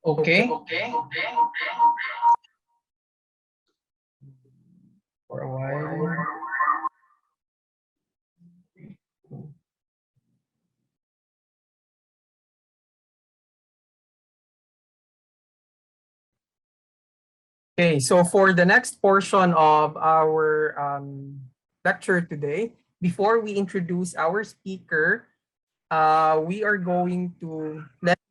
Okay. For a while. Okay, so for the next portion of our lecture today, before we introduce our speaker, we are going to let you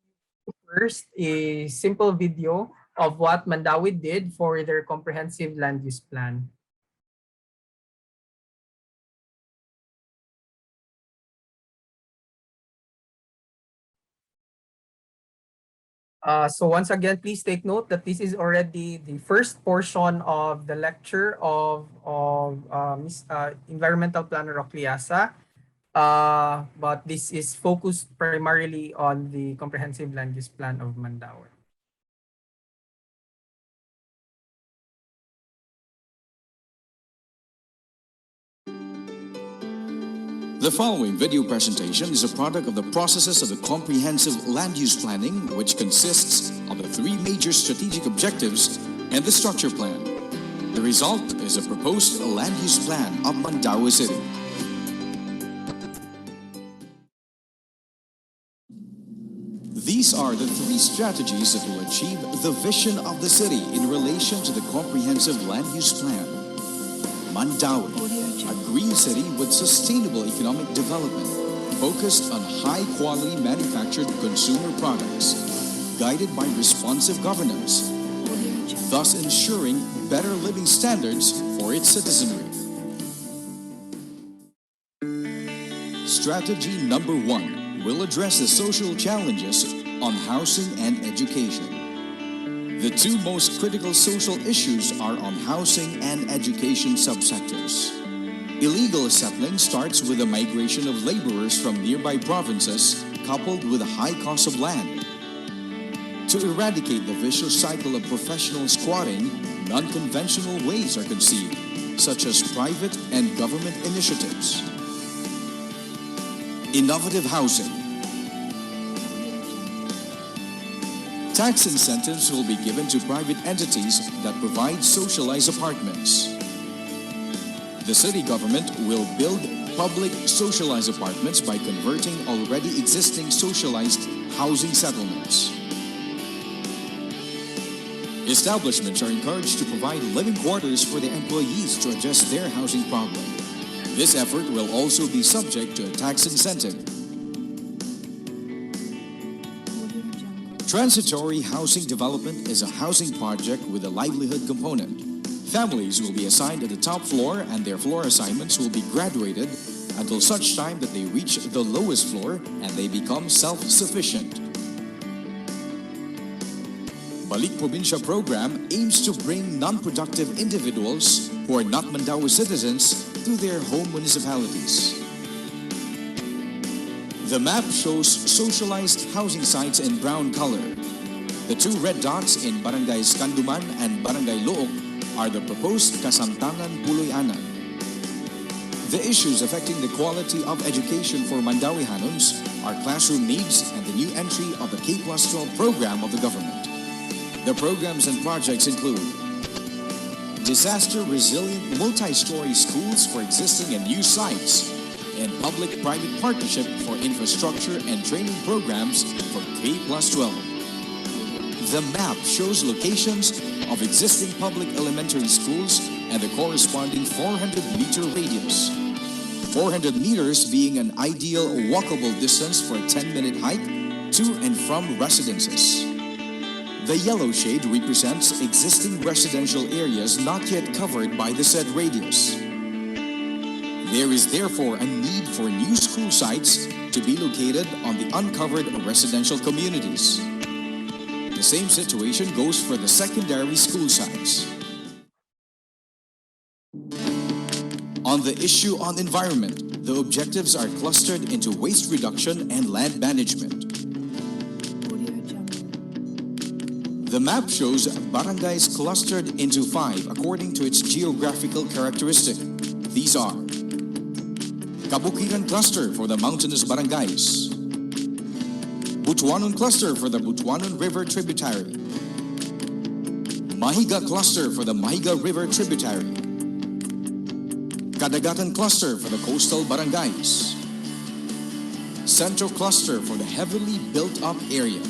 first a simple video of what Mandawi did for their comprehensive land use plan. So once again, please take note that this is already the first portion of the lecture of Environmental Planner Ocleasa. But this is focused primarily on the comprehensive land use plan of Mandawi. The following video presentation is a product of the processes of the comprehensive land use planning, which consists of the three major strategic objectives and the structure plan. The result is a proposed land use plan of Mandawi City. These are the three strategies that will achieve the vision of the city in relation to the comprehensive land use plan. Mandawi, a green city with sustainable economic development, focused on high-quality manufactured consumer products, guided by responsive governance, thus ensuring better living standards for its citizenry. Strategy number 1 will address the social challenges on housing and education. The two most critical social issues are on housing and education subsectors. Illegal settling starts with the migration of laborers from nearby provinces, coupled with a high cost of land. To eradicate the vicious cycle of professional squatting, non-conventional ways are conceived, such as private and government initiatives. Innovative housing. Tax incentives will be given to private entities that provide socialized apartments. The city government will build public socialized apartments by converting already existing socialized housing settlements. Establishments are encouraged to provide living quarters for their employees to address their housing problem. This effort will also be subject to a tax incentive. Transitory housing development is a housing project with a livelihood component. Families will be assigned at the top floor and their floor assignments will be graduated until such time that they reach the lowest floor and they become self-sufficient. Balik Probinsya program aims to bring non-productive individuals who are not Mandaue citizens to their home municipalities. The map shows socialized housing sites in brown color. The two red dots in Barangays Kanduman and Barangay Look are the proposed Kasamtangan Puloy-anan. The issues affecting the quality of education for Mandauehanons are classroom needs and the new entry of the K+12 program of the government. The programs and projects include disaster-resilient multi-story schools for existing and new sites, and public-private partnership for infrastructure and training programs for K+12. The map shows locations of existing public elementary schools and the corresponding 400-meter radius. 400 meters being an ideal walkable distance for a 10-minute hike to and from residences. The yellow shade represents existing residential areas not yet covered by the said radius. There is therefore a need for new school sites to be located on the uncovered residential communities. The same situation goes for the secondary school sites. On the issue on environment, the objectives are clustered into waste reduction and land management. The map shows barangays clustered into 5 according to its geographical characteristic. These are Kabukiran cluster for the mountainous barangays, Butuanon cluster for the Butuanon River tributary, Mahiga cluster for the Mahiga River tributary, Kadagatan cluster for the coastal barangays, Centro cluster for the heavily built-up area.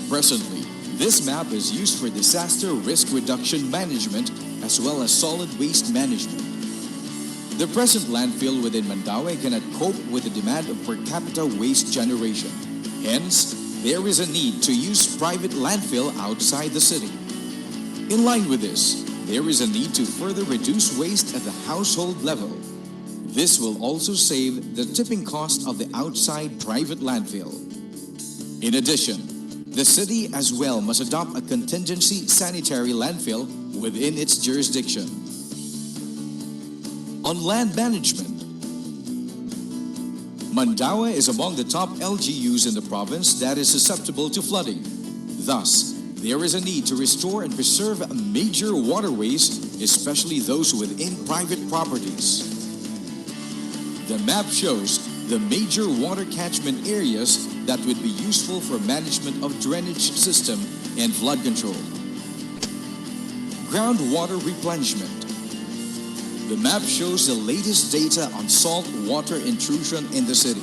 Presently, this map is used for disaster risk reduction management as well as solid waste management. The present landfill within Mandaue cannot cope with the demand of per capita waste generation. Hence, there is a need to use private landfill outside the city. In line with this, there is a need to further reduce waste at the household level. This will also save the tipping cost of the outside private landfill. In addition, the city as well must adopt a contingency sanitary landfill within its jurisdiction. On land management, Mandaue is among the top LGUs in the province that is susceptible to flooding. Thus, there is a need to restore and preserve major waterways, especially those within private properties. The map shows the major water catchment areas that would be useful for management of drainage system and flood control. Groundwater replenishment. The map shows the latest data on salt water intrusion in the city.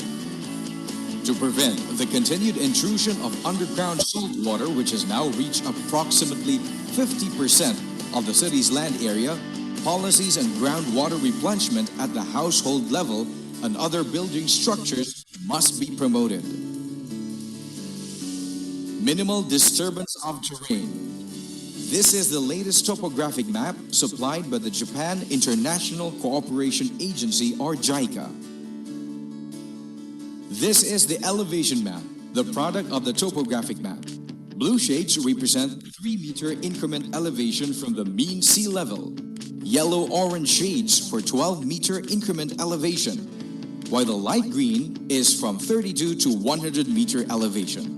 To prevent the continued intrusion of underground salt water, which has now reached approximately 50% of the city's land area, policies and groundwater replenishment at the household level and other building structures must be promoted. Minimal disturbance of terrain. This is the latest topographic map supplied by the Japan International Cooperation Agency or JICA. This is the elevation map, the product of the topographic map. Blue shades represent 3-meter increment elevation from the mean sea level. Yellow-orange shades for 12-meter increment elevation, while the light green is from 32 to 100-meter elevation.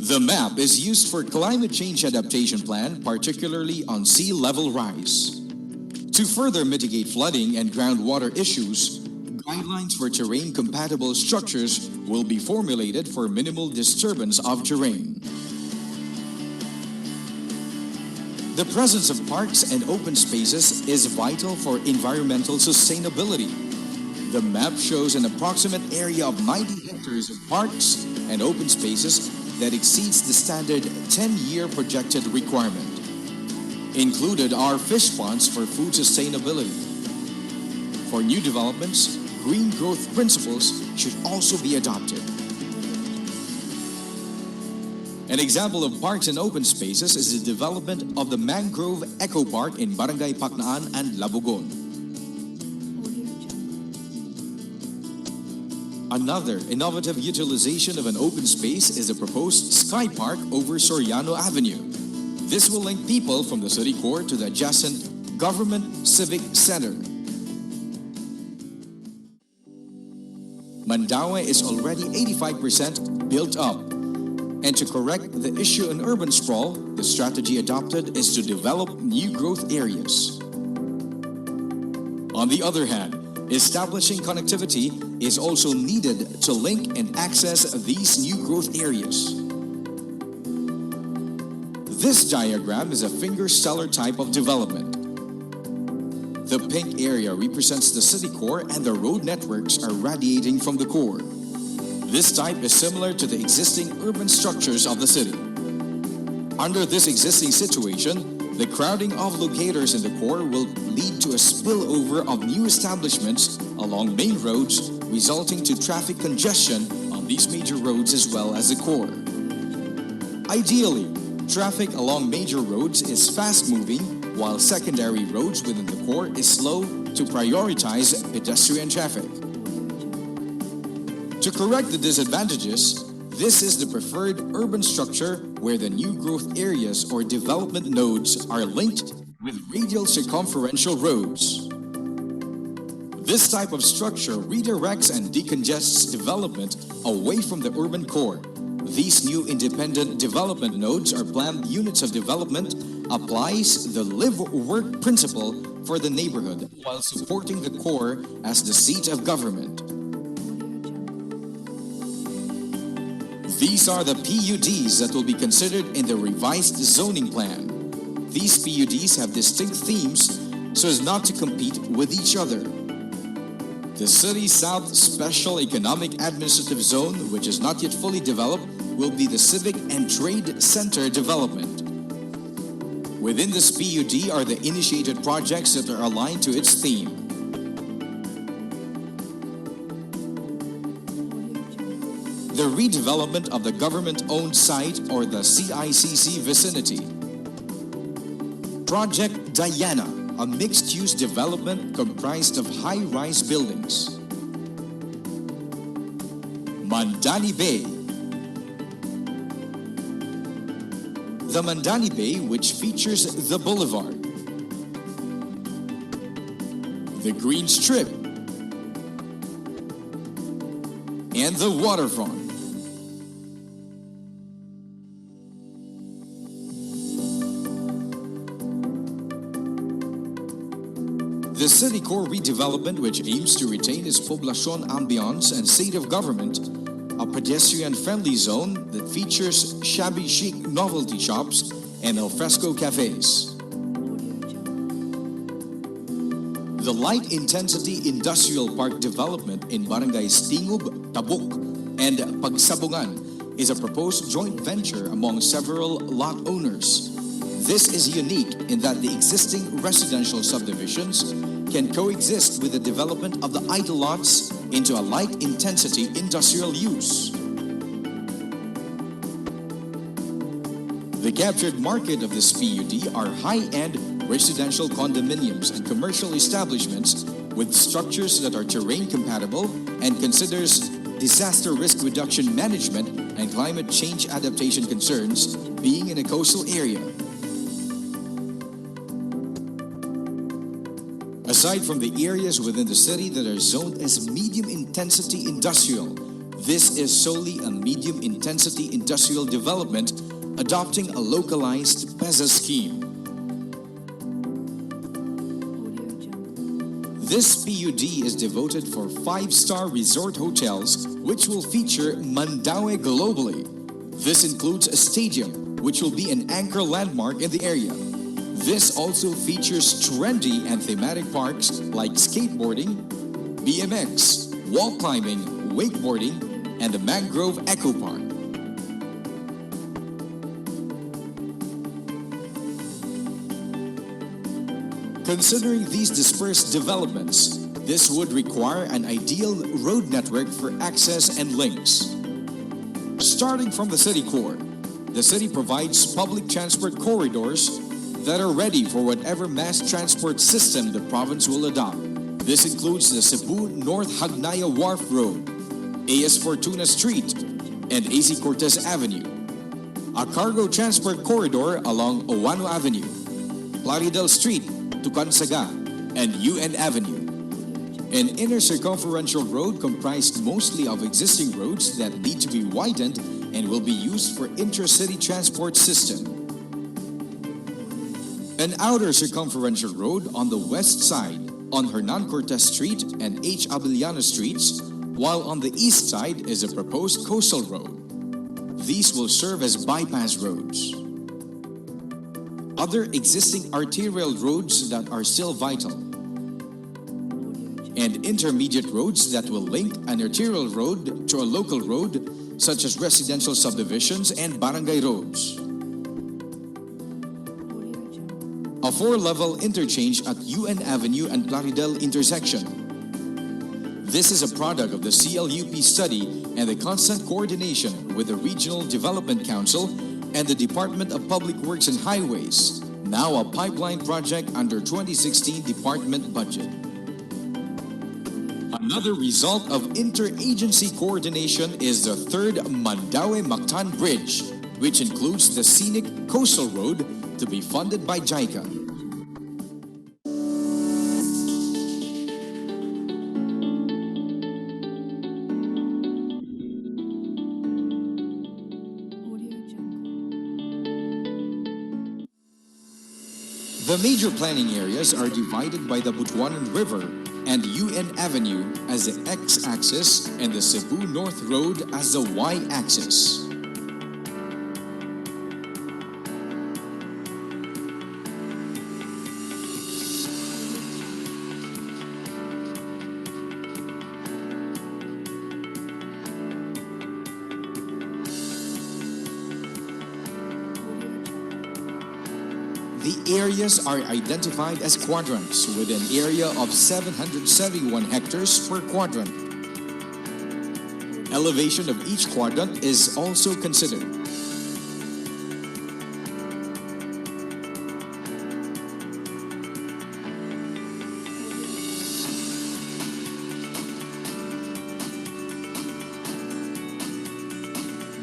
The map is used for climate change adaptation plan, particularly on sea level rise. To further mitigate flooding and groundwater issues, guidelines for terrain-compatible structures will be formulated for minimal disturbance of terrain. The presence of parks and open spaces is vital for environmental sustainability. The map shows an approximate area of 90 hectares of parks and open spaces that exceeds the standard 10-year projected requirement. Included are fish ponds for food sustainability. For new developments, green growth principles should also be adopted. An example of parks and open spaces is the development of the Mangrove Eco Park in Barangay Paknaan and Labugon. Another innovative utilization of an open space is the proposed Sky Park over Soriano Avenue. This will link people from the city core to the adjacent Government Civic Center. Mandaue is already 85% built up. And to correct the issue in urban sprawl, the strategy adopted is to develop new growth areas. On the other hand, establishing connectivity is also needed to link and access these new growth areas. This diagram is a finger stellar type of development. The pink area represents the city core and the road networks are radiating from the core. This type is similar to the existing urban structures of the city. Under this existing situation, the crowding of locators in the core will lead to a spillover of new establishments along main roads, resulting to traffic congestion on these major roads as well as the core. Ideally, traffic along major roads is fast-moving, while secondary roads within the core is slow to prioritize pedestrian traffic. To correct the disadvantages, this is the preferred urban structure where the new growth areas or development nodes are linked with radial circumferential roads. This type of structure redirects and decongests development away from the urban core. These new independent development nodes are planned units of development, applies the live-work principle for the neighborhood while supporting the core as the seat of government. These are the PUDs that will be considered in the revised zoning plan. These PUDs have distinct themes so as not to compete with each other. The City South Special Economic Administrative Zone, which is not yet fully developed, will be the Civic and Trade Center development. Within this PUD are the initiated projects that are aligned to its theme. The redevelopment of the government-owned site or the CICC vicinity. Project Diana, a mixed-use development comprised of high-rise buildings. Mandani Bay. The Mandani Bay, which features the boulevard, the Green Strip, and the waterfront. The city core redevelopment, which aims to retain its poblacion ambiance and state of government, a pedestrian-friendly zone that features shabby chic novelty shops and alfresco cafes. The light-intensity industrial park development in Barangays Tingub, Tabuk, and Pagsabungan is a proposed joint venture among several lot owners. This is unique in that the existing residential subdivisions can coexist with the development of the idle lots into a light-intensity industrial use. The captured market of this PUD are high-end residential condominiums and commercial establishments with structures that are terrain compatible and considers disaster risk reduction management and climate change adaptation concerns being in a coastal area. Aside from the areas within the city that are zoned as medium-intensity industrial, this is solely a medium-intensity industrial development adopting a localized PEZA scheme. This PUD is devoted for 5-star resort hotels which will feature Mandaue globally. This includes a stadium which will be an anchor landmark in the area. This also features trendy and thematic parks like skateboarding, BMX, wall climbing, wakeboarding, and the Mangrove Eco Park. Considering these dispersed developments, this would require an ideal road network for access and links. Starting from the city core, the city provides public transport corridors that are ready for whatever mass transport system the province will adopt. This includes the Cebu North Hagnaya Wharf Road, A.S. Fortuna Street, and A.C. Cortez Avenue. A cargo transport corridor along Owano Avenue, Plaridel Street to Kansaga, and UN Avenue. An inner circumferential road comprised mostly of existing roads that need to be widened and will be used for intra-city transport system. An outer circumferential road on the west side on Hernan Cortez Street and H. Abellano Streets, while on the east side is a proposed coastal road. These will serve as bypass roads. Other existing arterial roads that are still vital, and intermediate roads that will link an arterial road to a local road, such as residential subdivisions and barangay roads. A 4-level interchange at UN Avenue and Plaridel intersection. This is a product of the CLUP study and the constant coordination with the Regional Development Council and the Department of Public Works and Highways, now a pipeline project under 2016 department budget. Another result of interagency coordination is the 3rd Mandaue-Mactan Bridge, which includes the scenic coastal road to be funded by JICA. The major planning areas are divided by the Butuanan River and UN Avenue as the X-axis and the Cebu North Road as the Y-axis. The areas are identified as quadrants with an area of 771 hectares per quadrant. Elevation of each quadrant is also considered.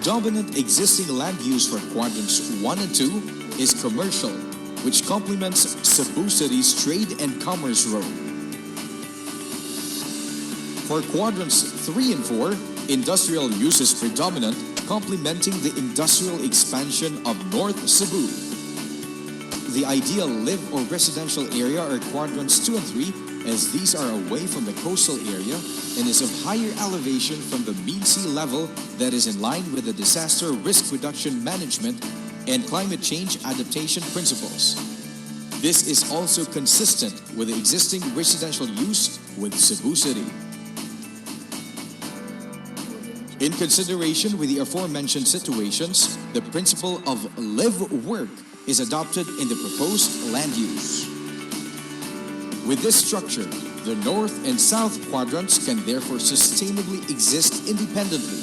Dominant existing land use for quadrants 1 and 2 is commercial, which complements Cebu City's Trade and Commerce Road. For quadrants 3 and 4, industrial use is predominant, complementing the industrial expansion of North Cebu. The ideal live or residential area are quadrants 2 and 3, as these are away from the coastal area and is of higher elevation from the mean sea level that is in line with the disaster risk reduction management and climate change adaptation principles. This is also consistent with the existing residential use with Cebu City. In consideration with the aforementioned situations, the principle of live-work is adopted in the proposed land use. With this structure, the north and south quadrants can therefore sustainably exist independently.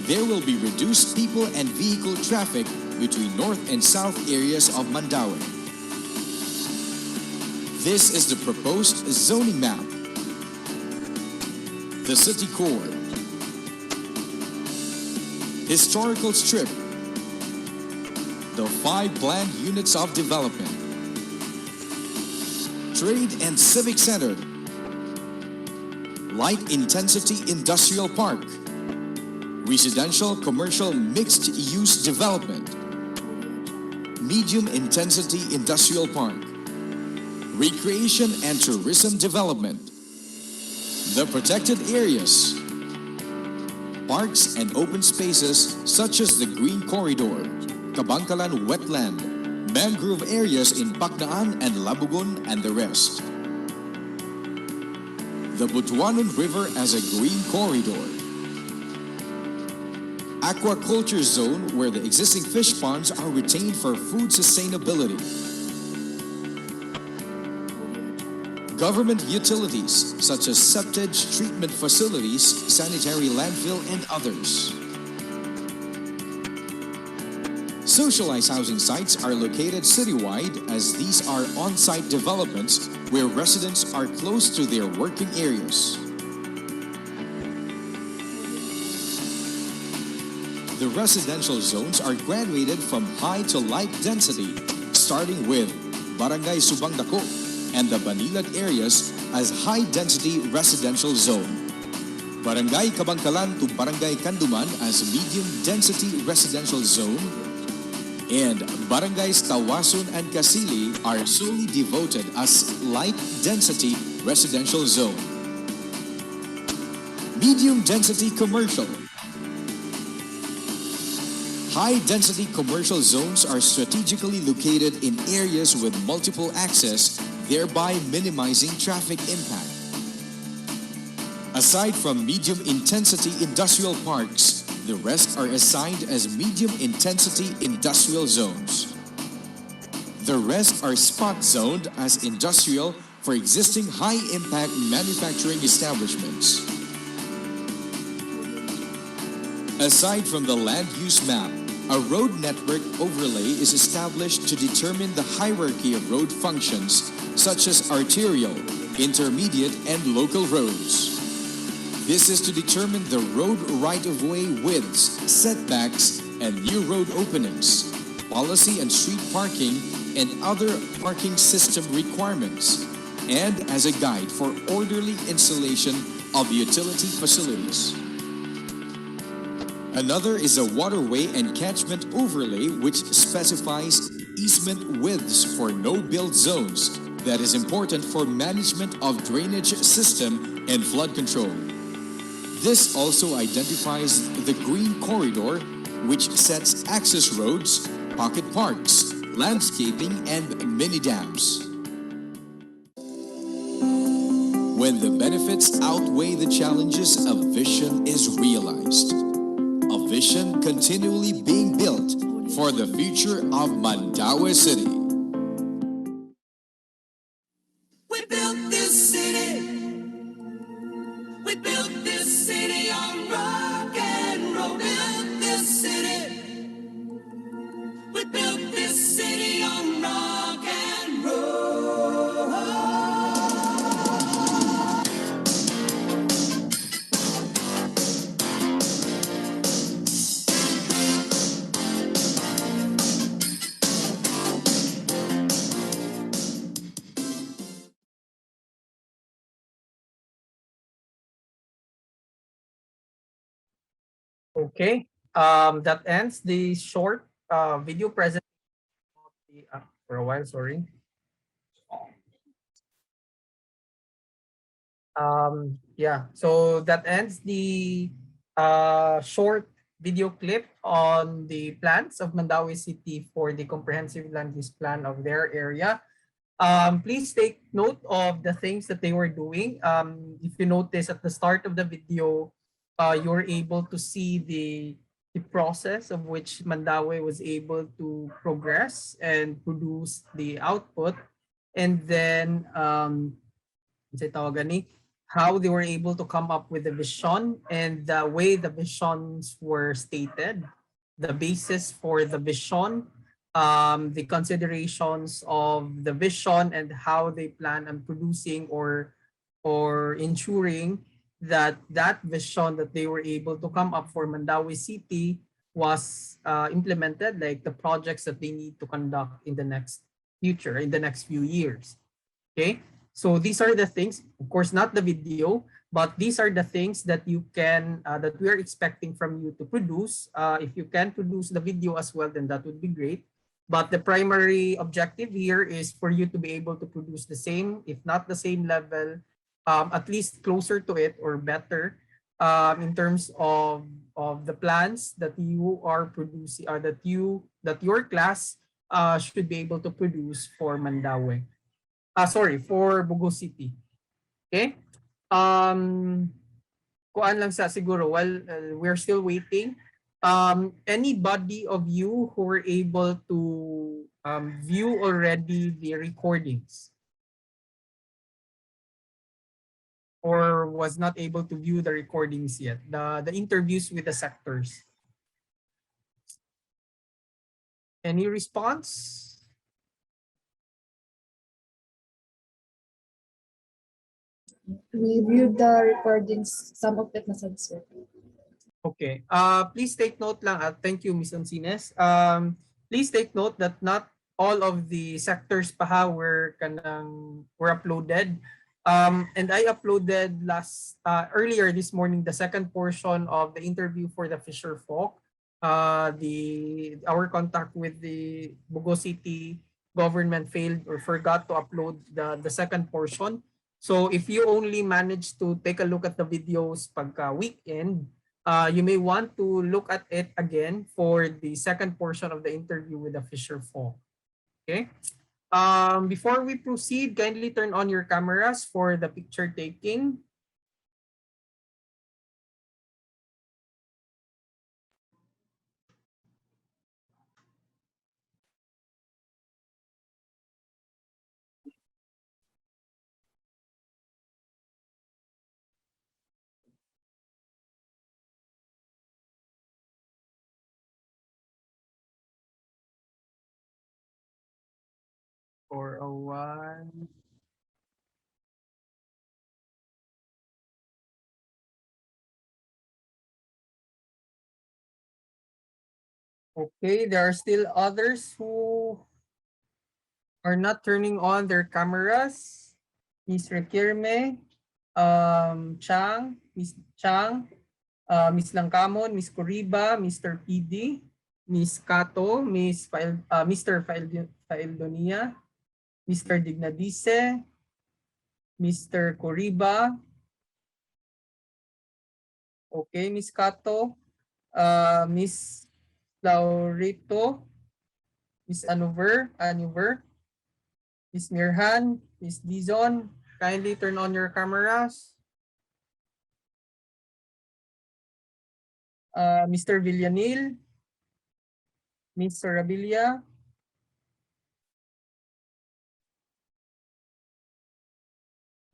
There will be reduced people and vehicle traffic between north and south areas of Mandaue. This is the proposed zoning map. The city core. Historical strip. The 5 planned units of development. Trade and civic center. Light intensity industrial park. Residential commercial mixed use development. Medium intensity industrial park. Recreation and tourism development. The protected areas. Parks and open spaces such as the Green Corridor, Kabangkalan Wetland, mangrove areas in Pacnaan and Labugon, and the rest. The Butuanan River as a green corridor. Aquaculture zone where the existing fish ponds are retained for food sustainability. Government utilities such as septage treatment facilities, sanitary landfill, and others. Socialized housing sites are located citywide as these are on-site developments where residents are close to their working areas. The residential zones are graduated from high to light density, starting with Barangay Subang Dako and the Banilag areas as high-density residential zone. Barangay Kabangkalan to Barangay Kanduman as medium-density residential zone, and Barangays Tawason and Kasili are solely devoted as light-density residential zone. Medium-density commercial. High-density commercial zones are strategically located in areas with multiple access, thereby minimizing traffic impact. Aside from medium-intensity industrial parks, the rest are assigned as medium-intensity industrial zones. The rest are spot-zoned as industrial for existing high-impact manufacturing establishments. Aside from the land use map, a road network overlay is established to determine the hierarchy of road functions, such as arterial, intermediate, and local roads. This is to determine the road right-of-way widths, setbacks, and new road openings, policy and street parking, and other parking system requirements, and as a guide for orderly installation of utility facilities. Another is a waterway and catchment overlay which specifies easement widths for no-build zones that is important for management of drainage system and flood control. This also identifies the green corridor, which sets access roads, pocket parks, landscaping, and mini dams. When the benefits outweigh the challenges, a vision is realized. A vision continually being built for the future of Mandaue City. We built this city. We built this city on rock and roll. Built this city. We built this city on rock and roll. Okay. That ends the short video presentation of the, for a while, sorry. Yeah, so that ends the short video clip on the plans of Mandaue City for the comprehensive land use plan of their area. Please take note of the things that they were doing. If you notice at the start of the video, you're able to see the process of which Mandaue was able to progress and produce the output. And then, how they were able to come up with the vision and the way the visions were stated, the basis for the vision, the considerations of the vision and how they plan on producing or ensuring that that vision that they were able to come up for Mandaue City was implemented, like the projects that they need to conduct in the next future, in the next few years. Okay, so these are the things, of course, not the video, but these are the things that you can, that we are expecting from you to produce. If you can produce the video as well, then that would be great. But the primary objective here is for you to be able to produce the same, if not the same level, at least closer to it or better, in terms of the plans that you are producing, or that your class should be able to produce for Mandaue. For Bogo City. Okay? Kuan lang sa siguro, while we're still waiting, anybody of you who were able to view already the recordings or was not able to view the recordings yet, the interviews with the sectors? Any response? We viewed the recordings, some of it nasa sir. Okay. Please take note lang at thank you, Ms. Oncines. Please take note that not all of the sectors pa were uploaded. And I uploaded earlier this morning the second portion of the interview for the Fisher Folk. Our contact with the Bugo City government failed or forgot to upload the second portion. So if you only managed to take a look at the videos pagka weekend, you may want to look at it again for the second portion of the interview with the Fisher Folk. Okay. Before we proceed, kindly turn on your cameras for the picture taking. For a while. Okay, there are still others who are not turning on their cameras. Miss Rekirme, Chang, Miss Chang, Miss Langkamon, Miss Coriba, Mr. PD, Miss Kato, Mr. Faeldonia, Mr. Dignadice, Mr. Coriba. Okay, Miss Kato, Miss Laurito, Miss Anuver, Miss Mirhan, Miss Dizon, kindly turn on your cameras. Mr. Villanil, Miss Sorabilia,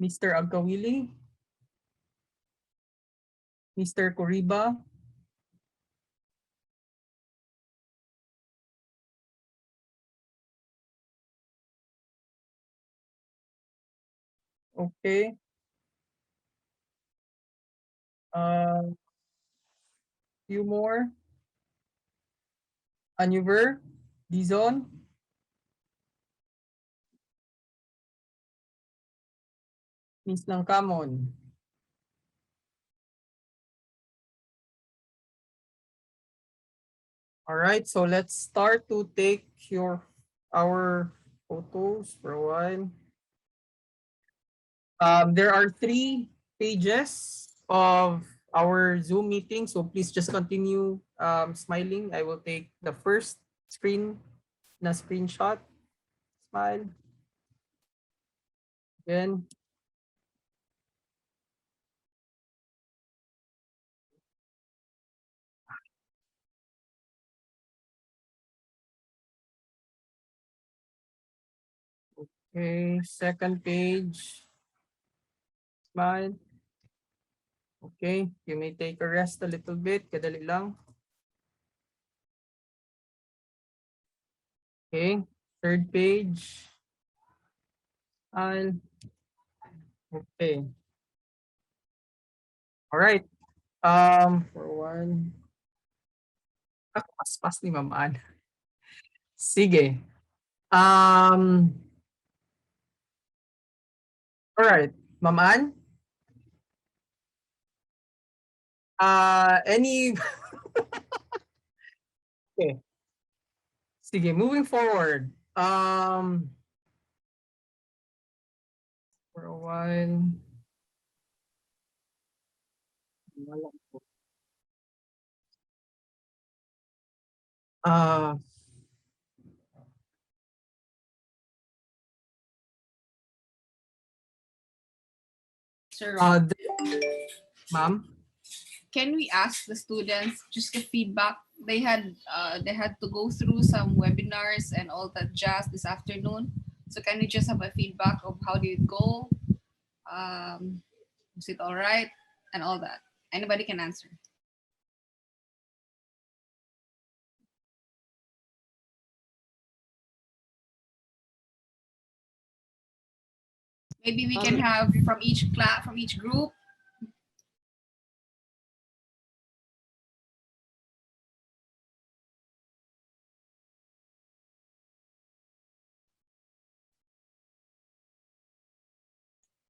Mr. Agkawili, Mr. Coriba, okay. Few more. Anuver, Dizon, Miss Langkamon. All right, so let's start to take our photos for a while. There are 3 pages of our Zoom meeting, so please just continue smiling. I will take the first screenshot. Smile. Again. Okay, second page. Smile. Okay, you may take a rest a little bit. Kadali lang. Okay, third page. Smile. Okay. All right. For one. Paspas ni Ma'am Ann. Sige. All right. Ma'am Ann, any okay. Sige, moving forward. For a while. Uh, Sir uh, Rob, ma'am. can we ask the students just the feedback? They had to go through some webinars and all that jazz this afternoon. So can we just have a feedback of how did it go? Was it all right? And all that. Anybody can answer. Maybe we can have from each class, from each group.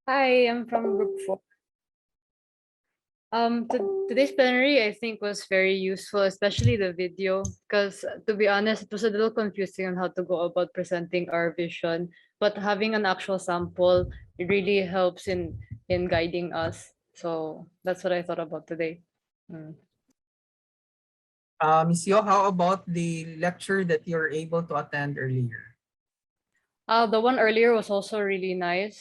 Hi, I'm from Group 4. Today's plenary I think was very useful, especially the video, because to be honest, it was a little confusing on how to go about presenting our vision. But having an actual sample, it really helps in guiding us. So that's what I thought about today. Mm. Ms. Yo, how about the lecture that you're able to attend earlier? The one earlier was also really nice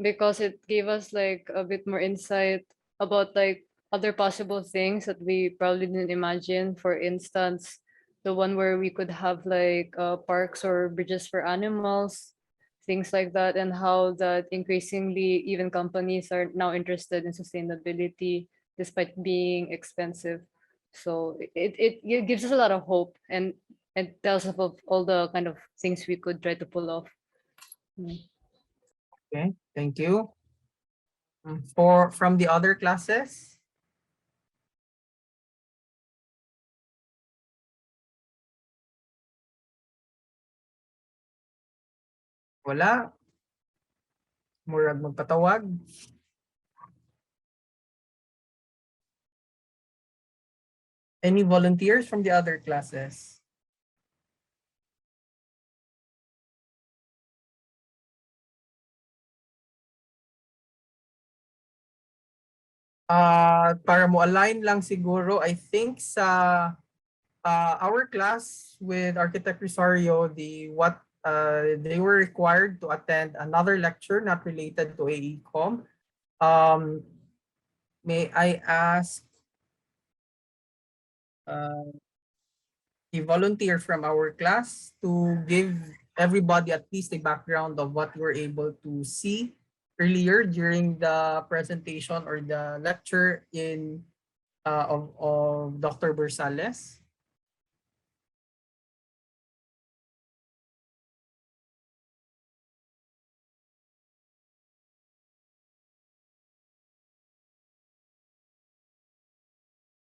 because it gave us like a bit more insight about like other possible things that we probably didn't imagine. For instance, the one where we could have like parks or bridges for animals, things like that, and how that increasingly even companies are now interested in sustainability despite being expensive. So it gives us a lot of hope and tells us of all the kind of things we could try to pull off. Okay, thank you. For from the other classes? Wala? Murag magpatawag? Any volunteers from the other classes? Para mo align lang siguro, I think sa our class with Architect Rosario, they were required to attend another lecture not related to AECOM. May I ask a volunteer from our class to give everybody at least a background of what you were able to see earlier during the presentation or the lecture of Dr. Bersales?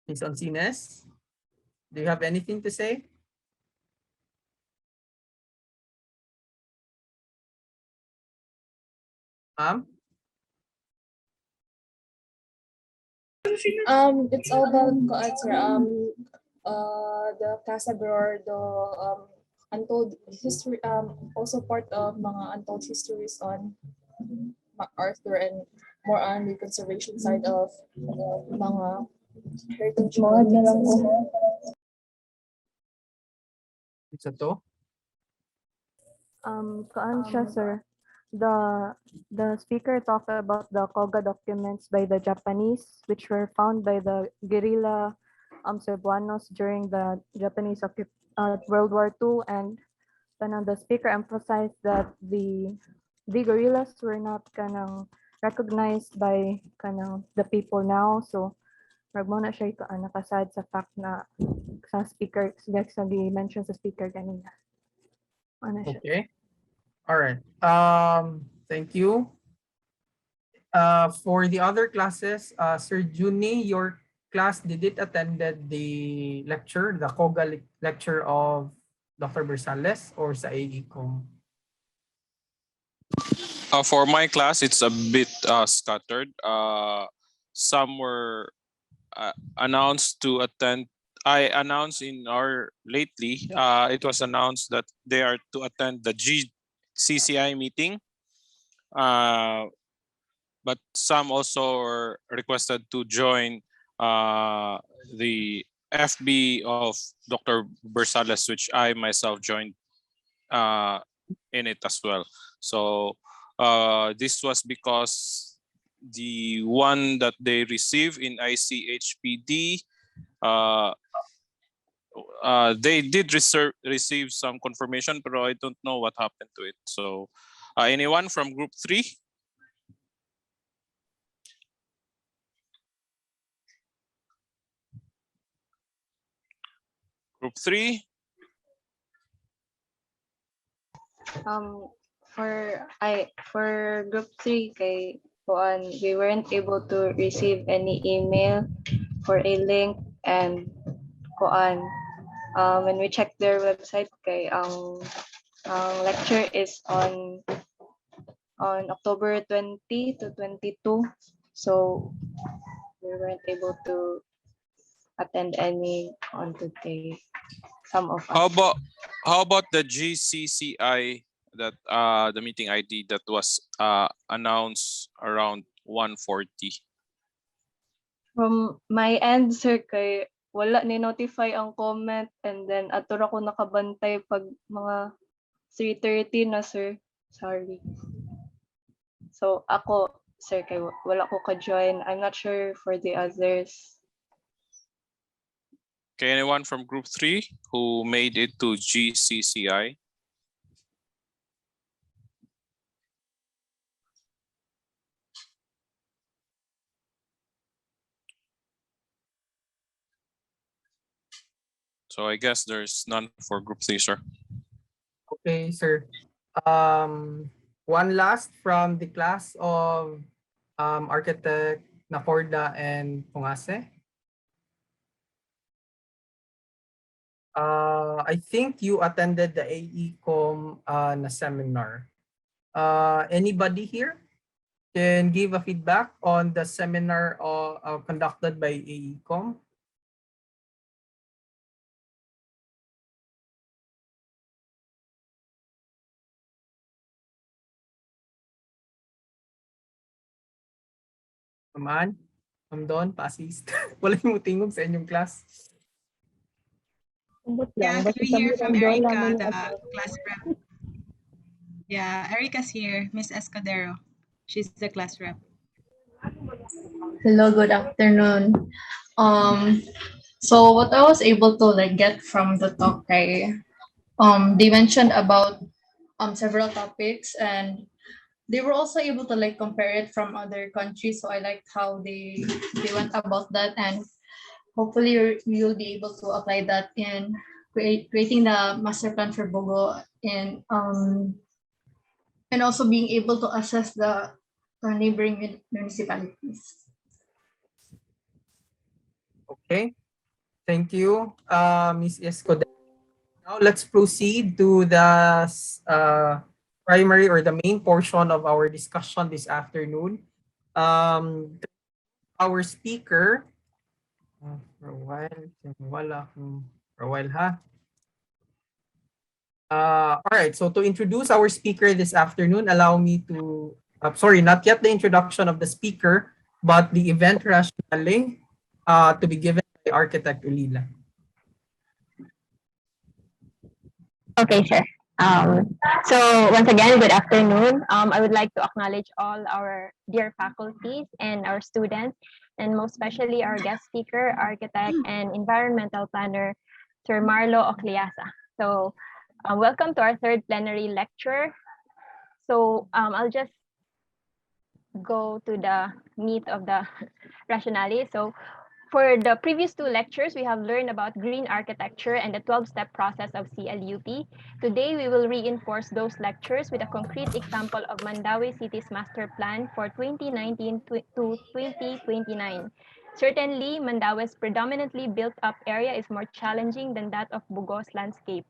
Ms. Oncines, do you have anything to say? Ma'am? It's all about sir, the Casabro, the untold history, also part of mga untold histories on Arthur and more on the conservation side of mga heritage. Isa to? Kuan siya, sir. The speaker talked about the Koga documents by the Japanese, which were found by the guerrilla Cebuanos during the Japanese World War II, and the speaker emphasized that the guerrillas were not kanang recognized by kanang the people now. So magmo na siya nakasad sa fact na sa speaker, sa mention sa speaker kanina. Ano siya? Okay. All right. Thank you. For the other classes, Sir Juni, your class, did it attended the lecture, the Koga lecture of Dr. Bersales or sa AECOM? For my class, it's a bit scattered. Some were announced to attend. I announced in our lately. It was announced that they are to attend the GCCI meeting. But some also were requested to join the FB of Dr. Bersales, which I myself joined in it as well. So this was because the one that they receive in ICHPD, they did receive some confirmation, but I don't know what happened to it. So anyone from group 3? Group 3? For group 3 kay kuan we weren't able to receive any email for a link, and kuan when we checked their website kay ang lecture is on on October 20 to 22. So we weren't able to attend any on today. Some of How us. about the GCCI, that the meeting ID that was announced around 1:40? From my end, sir, kay wala ni notify ang comment, and then ato ra ko nakabantay pag mga 3:30 na, sir. Sorry. So ako, sir, kay wala ko ka-join. I'm not sure for the others. Okay, anyone from group 3 who made it to GCCI? So I guess there's none for group 3, sir. Okay, sir. One last from the class of architect Nacorda and Pungase. I think you attended the AECOM na seminar. Anybody here can give a feedback on the seminar conducted by AECOM? Naman, Ma'am Don, pa-assist. Wala yung tingog sa inyong class. Yeah, we hear from Erica, the class rep. Yeah, Erica's here, Miss Escudero. She's the class rep. Hello, good afternoon. So what I was able to get from the talk, they mentioned about several topics, and they were also able to compare it from other countries. So I liked how they went about that, and hopefully you'll be able to apply that in creating the master plan for Bogo, and also being able to assess the neighboring municipalities. Okay, thank you, Ms. Escudero. Now let's proceed to the primary or the main portion of our discussion this afternoon. Our speaker, for a while, ha? All right, so to introduce our speaker this afternoon, allow me to, sorry, not yet the introduction of the speaker, but the event rationale to be given by Architect Ulila. Okay, sure. So once again, good afternoon. I would like to acknowledge all our dear faculties and our students, and most especially our guest speaker, architect and environmental planner, Sir Marlo Ocleasa. So welcome to our third plenary lecture. So I'll just go to the meat of the rationale. So for the previous two lectures, we have learned about green architecture and the 12-step process of CLUP. Today, we will reinforce those lectures with a concrete example of Mandawi City's master plan for 2019 to 2029. Certainly, Mandawi's predominantly built-up area is more challenging than that of Bugos landscape.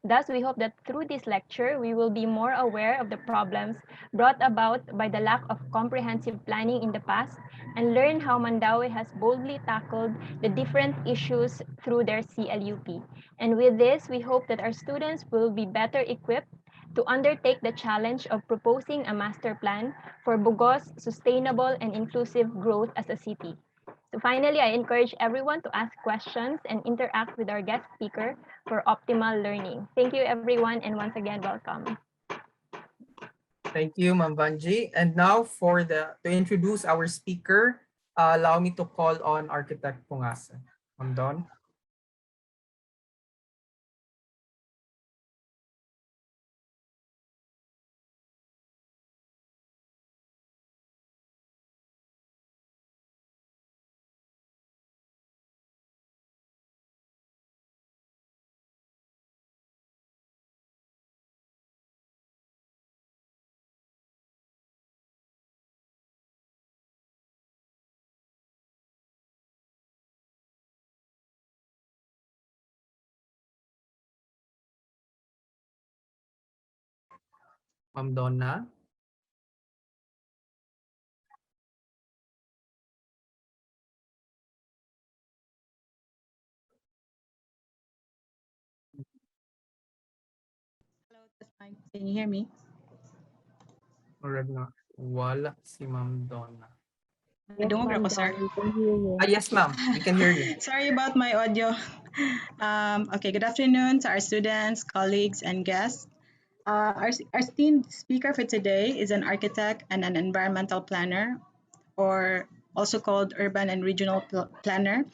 Thus, we hope that through this lecture, we will be more aware of the problems brought about by the lack of comprehensive planning in the past and learn how Mandawi has boldly tackled the different issues through their CLUP. And with this, we hope that our students will be better equipped to undertake the challenge of proposing a master plan for Bugos' sustainable and inclusive growth as a city. So finally, I encourage everyone to ask questions and interact with our guest speaker for optimal learning. Thank you, everyone, and once again, welcome. Thank you, Ma'am Vanji. And now to introduce our speaker, allow me to call on Architect Pungasa. Ma'am Don. Ma'am Donna. Can you hear me? Murag na wala si Ma'am Donna. Yes, Dungo Ma'am ako, sir. Dawn, we can hear you. Yes, ma'am. We can hear you. Sorry about my audio. Okay, good afternoon to our students, colleagues, and guests. Our esteemed speaker for today is an architect and an environmental planner, or also called urban and regional planner.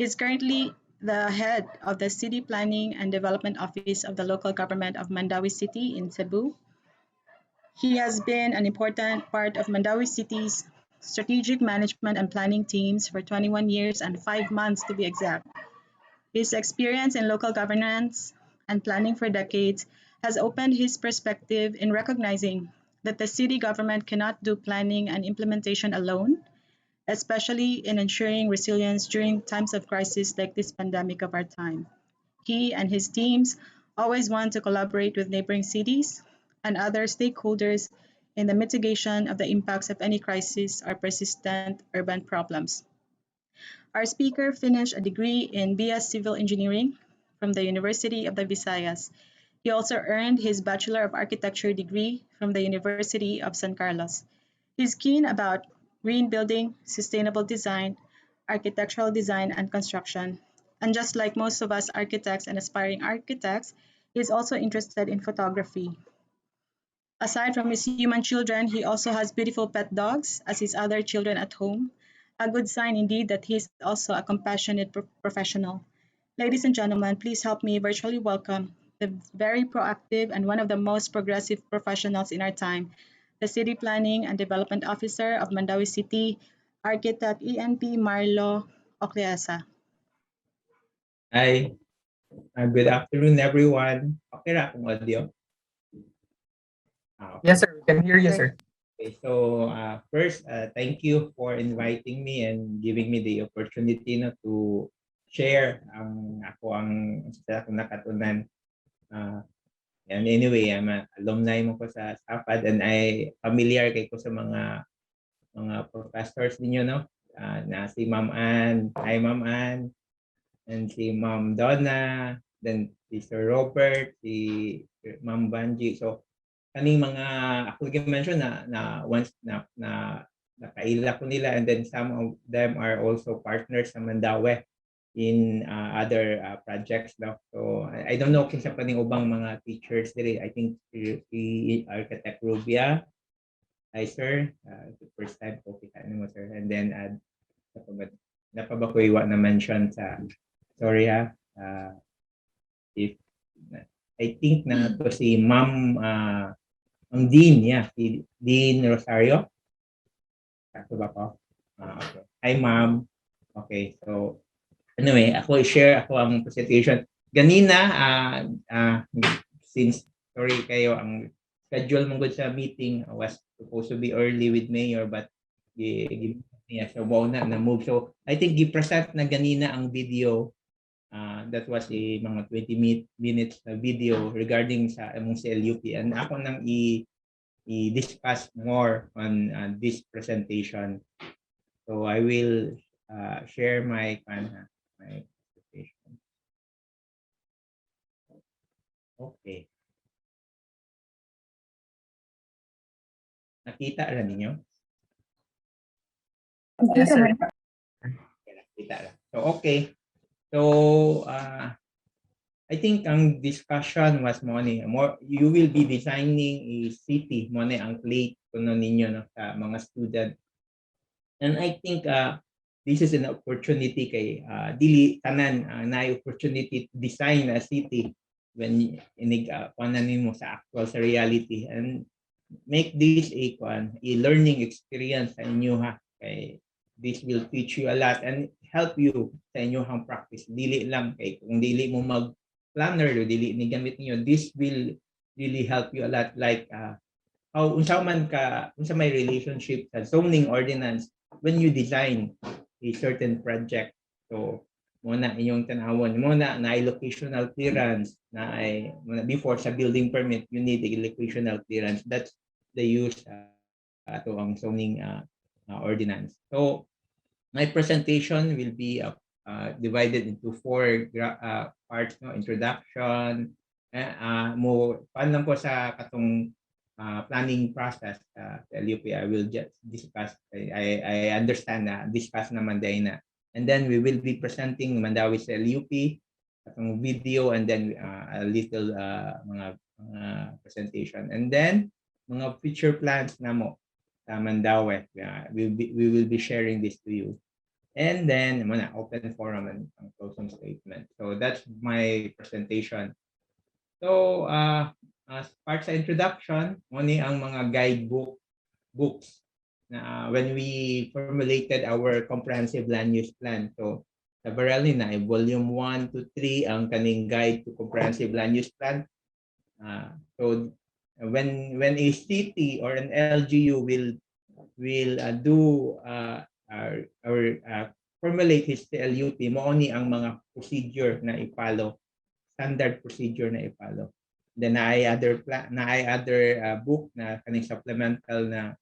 He's currently the head of the City Planning and Development Office of the local government of Mandawi City in Cebu. He has been an important part of Mandawi City's strategic management and planning teams for 21 years and 5 months to be exact. His experience in local governance and planning for decades has opened his perspective in recognizing that the city government cannot do planning and implementation alone, especially in ensuring resilience during times of crisis like this pandemic of our time. He and his teams always want to collaborate with neighboring cities and other stakeholders in the mitigation of the impacts of any crisis or persistent urban problems. Our speaker finished a degree in BS Civil Engineering from the University of the Visayas. He also earned his Bachelor of Architecture degree from the University of San Carlos. He's keen about green building, sustainable design, architectural design, and construction. And just like most of us architects and aspiring architects, he's also interested in photography. Aside from his human children, he also has beautiful pet dogs as his other children at home. A good sign indeed that he is also a compassionate professional. Ladies and gentlemen, please help me virtually welcome the very proactive and one of the most progressive professionals in our time, the City Planning and Development Officer of Mandawi City, Architect ENP Marlo Ocleasa. Hi, good afternoon, everyone. Okay ra akong audio? Okay. Yes, sir. We can hear you, sir. Okay, so first, thank you for inviting me and giving me the opportunity na to share ang sa akong nakatunan. And anyway, I'm a alumni mo ko sa SAPAD and I familiar kay ko sa mga professors ninyo, no? Na si Ma'am Ann, hi Ma'am Ann, and si Ma'am Donna, then si Sir Robert, si Ma'am Banji. So kaning mga ako mention na once na nakaila ko nila, and then some of them are also partners sa Mandawi in other projects daw. So I don't know kung sa paning ubang mga teachers diri. I think si Architect Rubia. Hi sir, the first time ko kita mo sir. And then napabakuywa na mention sa sorry ha. If I think na to si Ma'am ang Dean, yeah, si Dean Rosario. Sakto ba ko? Okay. Hi ma'am. Okay, so anyway, ako i-share ako ang presentation. Ganina, since sorry kayo, ang schedule mong sa meeting was supposed to be early with Mayor, but yeah, so wow na move. So I think gi-present na ganina ang video. That was a mga 20 minutes video regarding sa among LUP, and ako nang i-discuss more on this presentation. So I will share my presentation. Okay. Nakita ra ninyo? Yes, sir. Nakita ra. So okay. So I think ang discussion was more you will be designing a city mo ang plate kuno ninyo no, sa mga student. And I think this is an opportunity kay dili tanan na opportunity to design a city when kunanin mo sa actual sa reality, and make this a learning experience sa inyo ha. Kay this will teach you a lot and help you sa inyong practice. Dili lang kay kung dili mo mag planner o dili ni gamit niyo, this will really help you a lot, like how unsa may relationship sa zoning ordinance when you design a certain project. So muna inyong tanawon muna na locational clearance before sa building permit you need a locational clearance. That's the use ato ang zoning ordinance. So my presentation will be divided into 4 parts, no? Introduction, mo pan lang po sa katong planning process sa LUP. I will just discuss. I understand na discuss naman day na. And then we will be presenting Mandawi sa LUP katong video, and then a little mga presentation, and then mga future plans na mo sa Mandawi. We will be sharing this to you. And then muna open forum and closing statement. So that's my presentation. So as part sa introduction, muna ang mga books na when we formulated our comprehensive land use plan. So sa Barali na volume 1 to 3 ang kaning guide to comprehensive land use plan. So when a city or an LGU will do or formulate his LUP, mo ni ang mga procedure na i-follow, standard procedure na i-follow. Then na ay other book na kaning supplemental na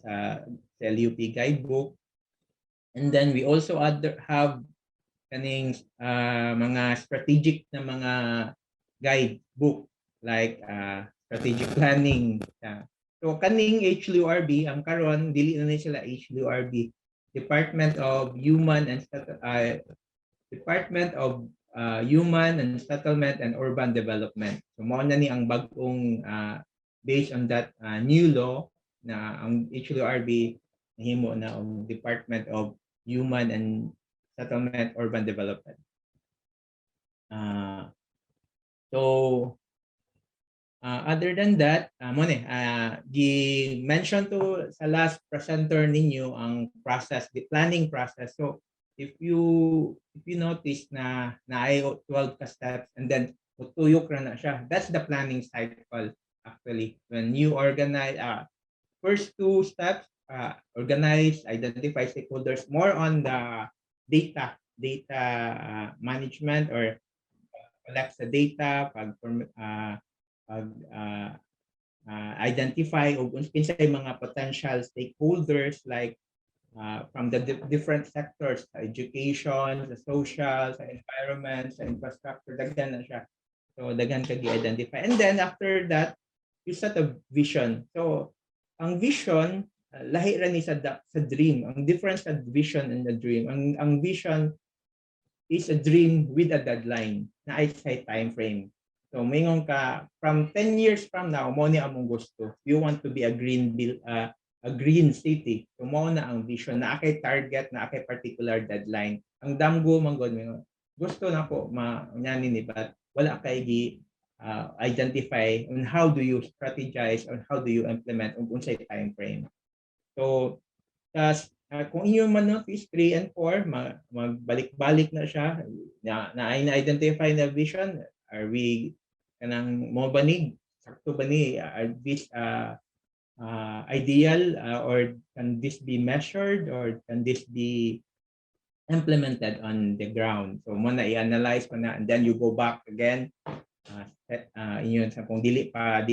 sa LUP guidebook. And then we also have kaning mga strategic na mga guidebook like strategic planning. So kaning HLURB ang karon dili na sila HLURB, Department of Human and Settlement and Urban Development. So mao na ni ang bag-ong based on that new law na ang HLURB nahimo na ang Department of Human and Settlement Urban Development. Other than that, mention to sa last presenter ninyo ang process, the planning process. So if you notice na ay 12 ka steps and then tutuyok na siya, that's the planning cycle actually. When you organize first 2 steps, organize, identify stakeholders, more on the data management or collect the data, identify o kinsay mga potential stakeholders like from the different sectors, education, the social, sa environment, sa infrastructure, daghan na siya. So daghan ka gi-identify. And then after that, you set a vision. So ang vision lahi ra ni sa dream. Ang difference sa vision and the dream. Ang vision is a dream with a deadline na ay sa time frame. So mingon ka from 10 years from now, mo ni among gusto. You want to be a green city. So mo na ang vision na akay target, na akay particular deadline. Ang damgo manggod mingon, gusto na ko nyani ni but wala kay identify on how do you strategize or how do you implement unsay time frame. So kung inyo man notice 3 and 4 magbalik-balik na siya na ay na-identify na vision. Are we kanang mo ba ni sakto ba ni this ideal or can this be measured or can this be implemented on the ground? So mo na i-analyze mo na and then you go back again inyo sa kung dili pa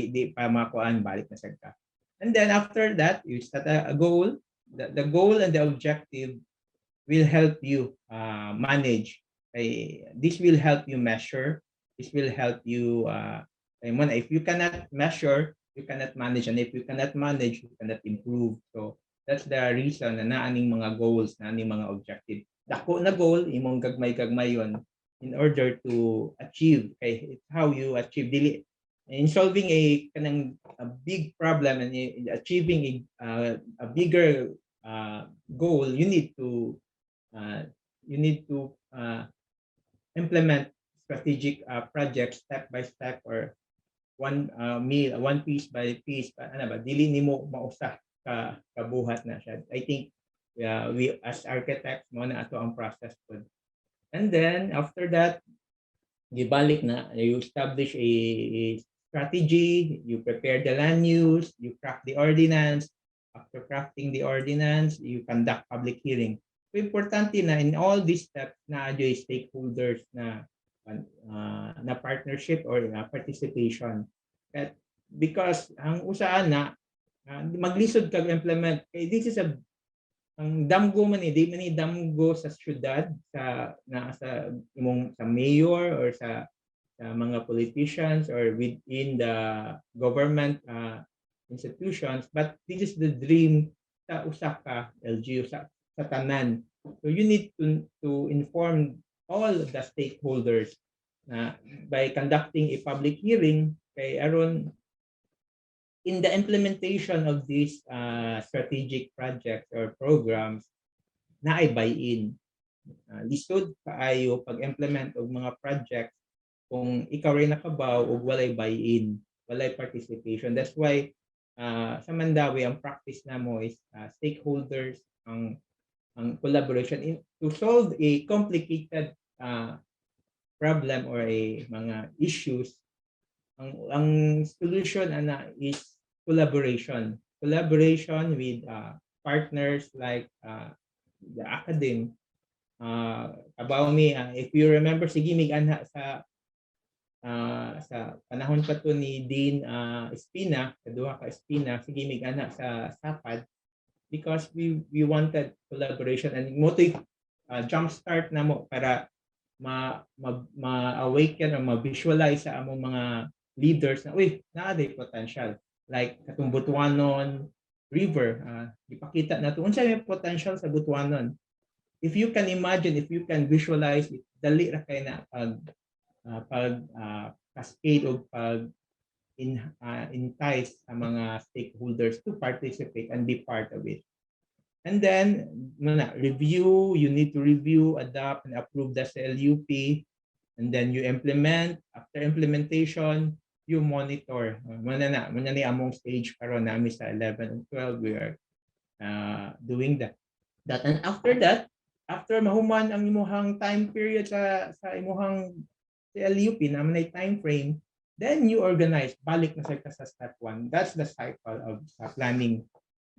makuan balik na sad ka. And then after that you set a goal. The goal and the objective will help you manage. This will help you measure. This will help you if you cannot measure, you cannot manage, and if you cannot manage, you cannot improve. So that's the reason na naaning mga goals, naaning mga objective. Dako na goal, imong gagmay yon in order to achieve. It's how you achieve dili in solving a big problem and achieving a bigger goal. You need to implement strategic projects step by step or one piece by piece. Dili nimo mausa ka kabuhat na siya. I think we as architects mo na ato ang process po. And then after that, gibalik na, you establish a strategy, you prepare the land use, you craft the ordinance. After crafting the ordinance, you conduct public hearing. So importante na in all these steps na adyo stakeholders na partnership or participation. Because ang usaan na maglisod kag implement. This is ang damgo man di man damgo sa syudad sa imong sa mayor or sa sa mga politicians or within the government institutions, but this is the dream sa usa ka LGU sa tanan. So you need to inform all the stakeholders by conducting a public hearing kay aron in the implementation of these strategic projects or programs na ay buy-in. Lisod kaayo pag-implement og mga projects kung ikaw rin nakabaw og walay buy-in, walay participation. That's why sa Mandawi ang practice namo is stakeholders ang collaboration to solve a complicated problem or a mga issues. Ang solution ana is collaboration with partners like the academy. About me, if you remember, sige mig-anha sa panahon pa to ni Dean Espina, kaduha ka Espina, sige mig-anha sa SAPAD because we wanted collaboration and motive jumpstart na mo para ma-awaken or ma-visualize sa among mga leaders na naa-day potential like katong Butuanon River, ipakita na to unsa may potential sa Butuanon. If you can imagine, if you can visualize it, dali ra kay na pag cascade o pag entice sa mga stakeholders to participate and be part of it. And then review, you need to review, adapt, and approve the LUP, and then you implement. After implementation, you monitor. Muna ni among stage karon nami sa 11 and 12 we are doing that. And after that, after mahuman ang imuhang time period sa imuhang LUP naman ay time frame, then you organize balik na sa step 1. That's the cycle of planning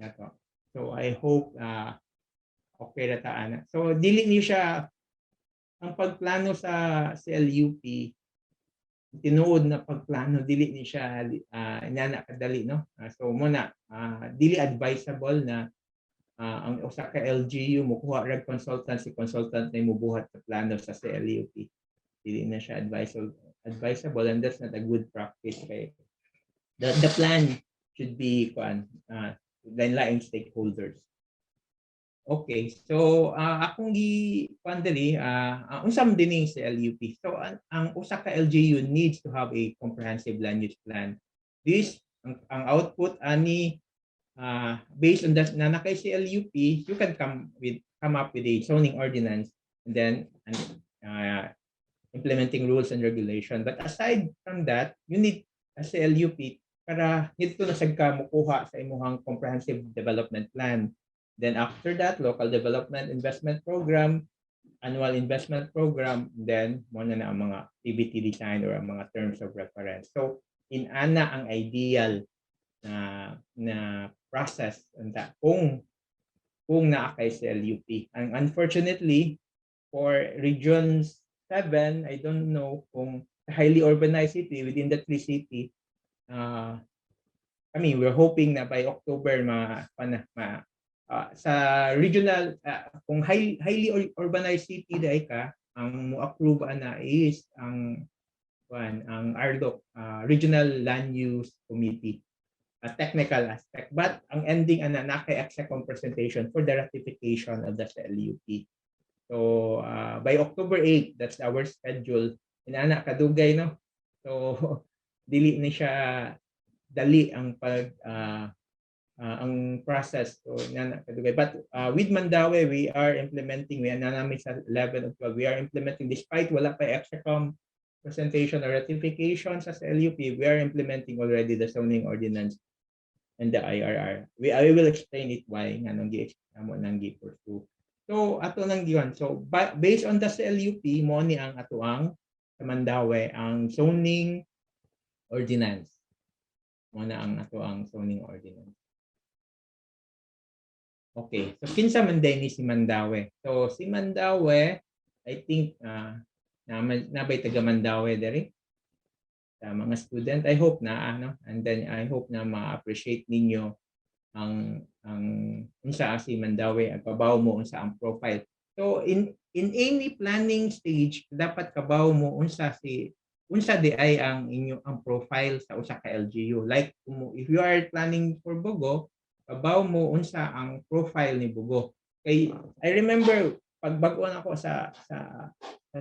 nato. So I hope okay ra ta ana. So dili ni siya ang pagplano sa LUP, tinuod na pagplano, dili ni siya inana kadali, no? So muna dili advisable na ang usa ka LGU mokuha rag consultant na mubuhat sa plano sa LUP. Dili na siya advisable and that's not a good practice kay the plan should be lain stakeholders. Okay, so akong pandali unsam dining sa LUP. So ang usa ka LGU needs to have a comprehensive land use plan. This ang output ani based on that na nakay si LUP, you can come up with a zoning ordinance and then implementing rules and regulation. But aside from that, you need as a LUP para dito na sad ka mokuha sa imong comprehensive development plan. Then after that, local development investment program, annual investment program, then mo na ang mga activity design or ang mga terms of reference. So in ana ang ideal na process anda kung naa kay sa LUP. And unfortunately for regions 7, I don't know kung highly urbanized city within the 3 city. I mean, we're hoping na by October sa regional kung highly urbanized city dai ka, ang mo-approve na is ang RDOC, Regional Land Use Committee, a technical aspect. But ang ending na kay executive presentation for the ratification of the LUP. So by October 8, that's our schedule. Inana kadugay, no? So dili ni siya dali ang ang process. So inana kadugay. But with Mandawi, we are implementing, we namin sa 11 and 12, we are implementing despite wala pa executive presentation or ratification sa LUP, we are implementing already the zoning ordinance and the IRR. I will explain it why nga nang gi-pursue. So ato nang giwan. So based on the LUP mo ni ang atuang sa Mandawi ang zoning ordinance. Mo na ang atuang zoning ordinance. Okay, so kinsa man day ni si Mandawi. So si Mandawi, I think nabay taga Mandawi diri. Sa mga student, I hope na and then I hope na ma-appreciate ninyo ang unsa si Mandawi, ang kabaw mo unsa ang profile. So in any planning stage dapat kabaw mo unsa si unsa di ay ang inyo ang profile sa usa ka LGU. Like if you are planning for Bugo, kabaw mo unsa ang profile ni Bugo. Kay I remember pagbaguan ako sa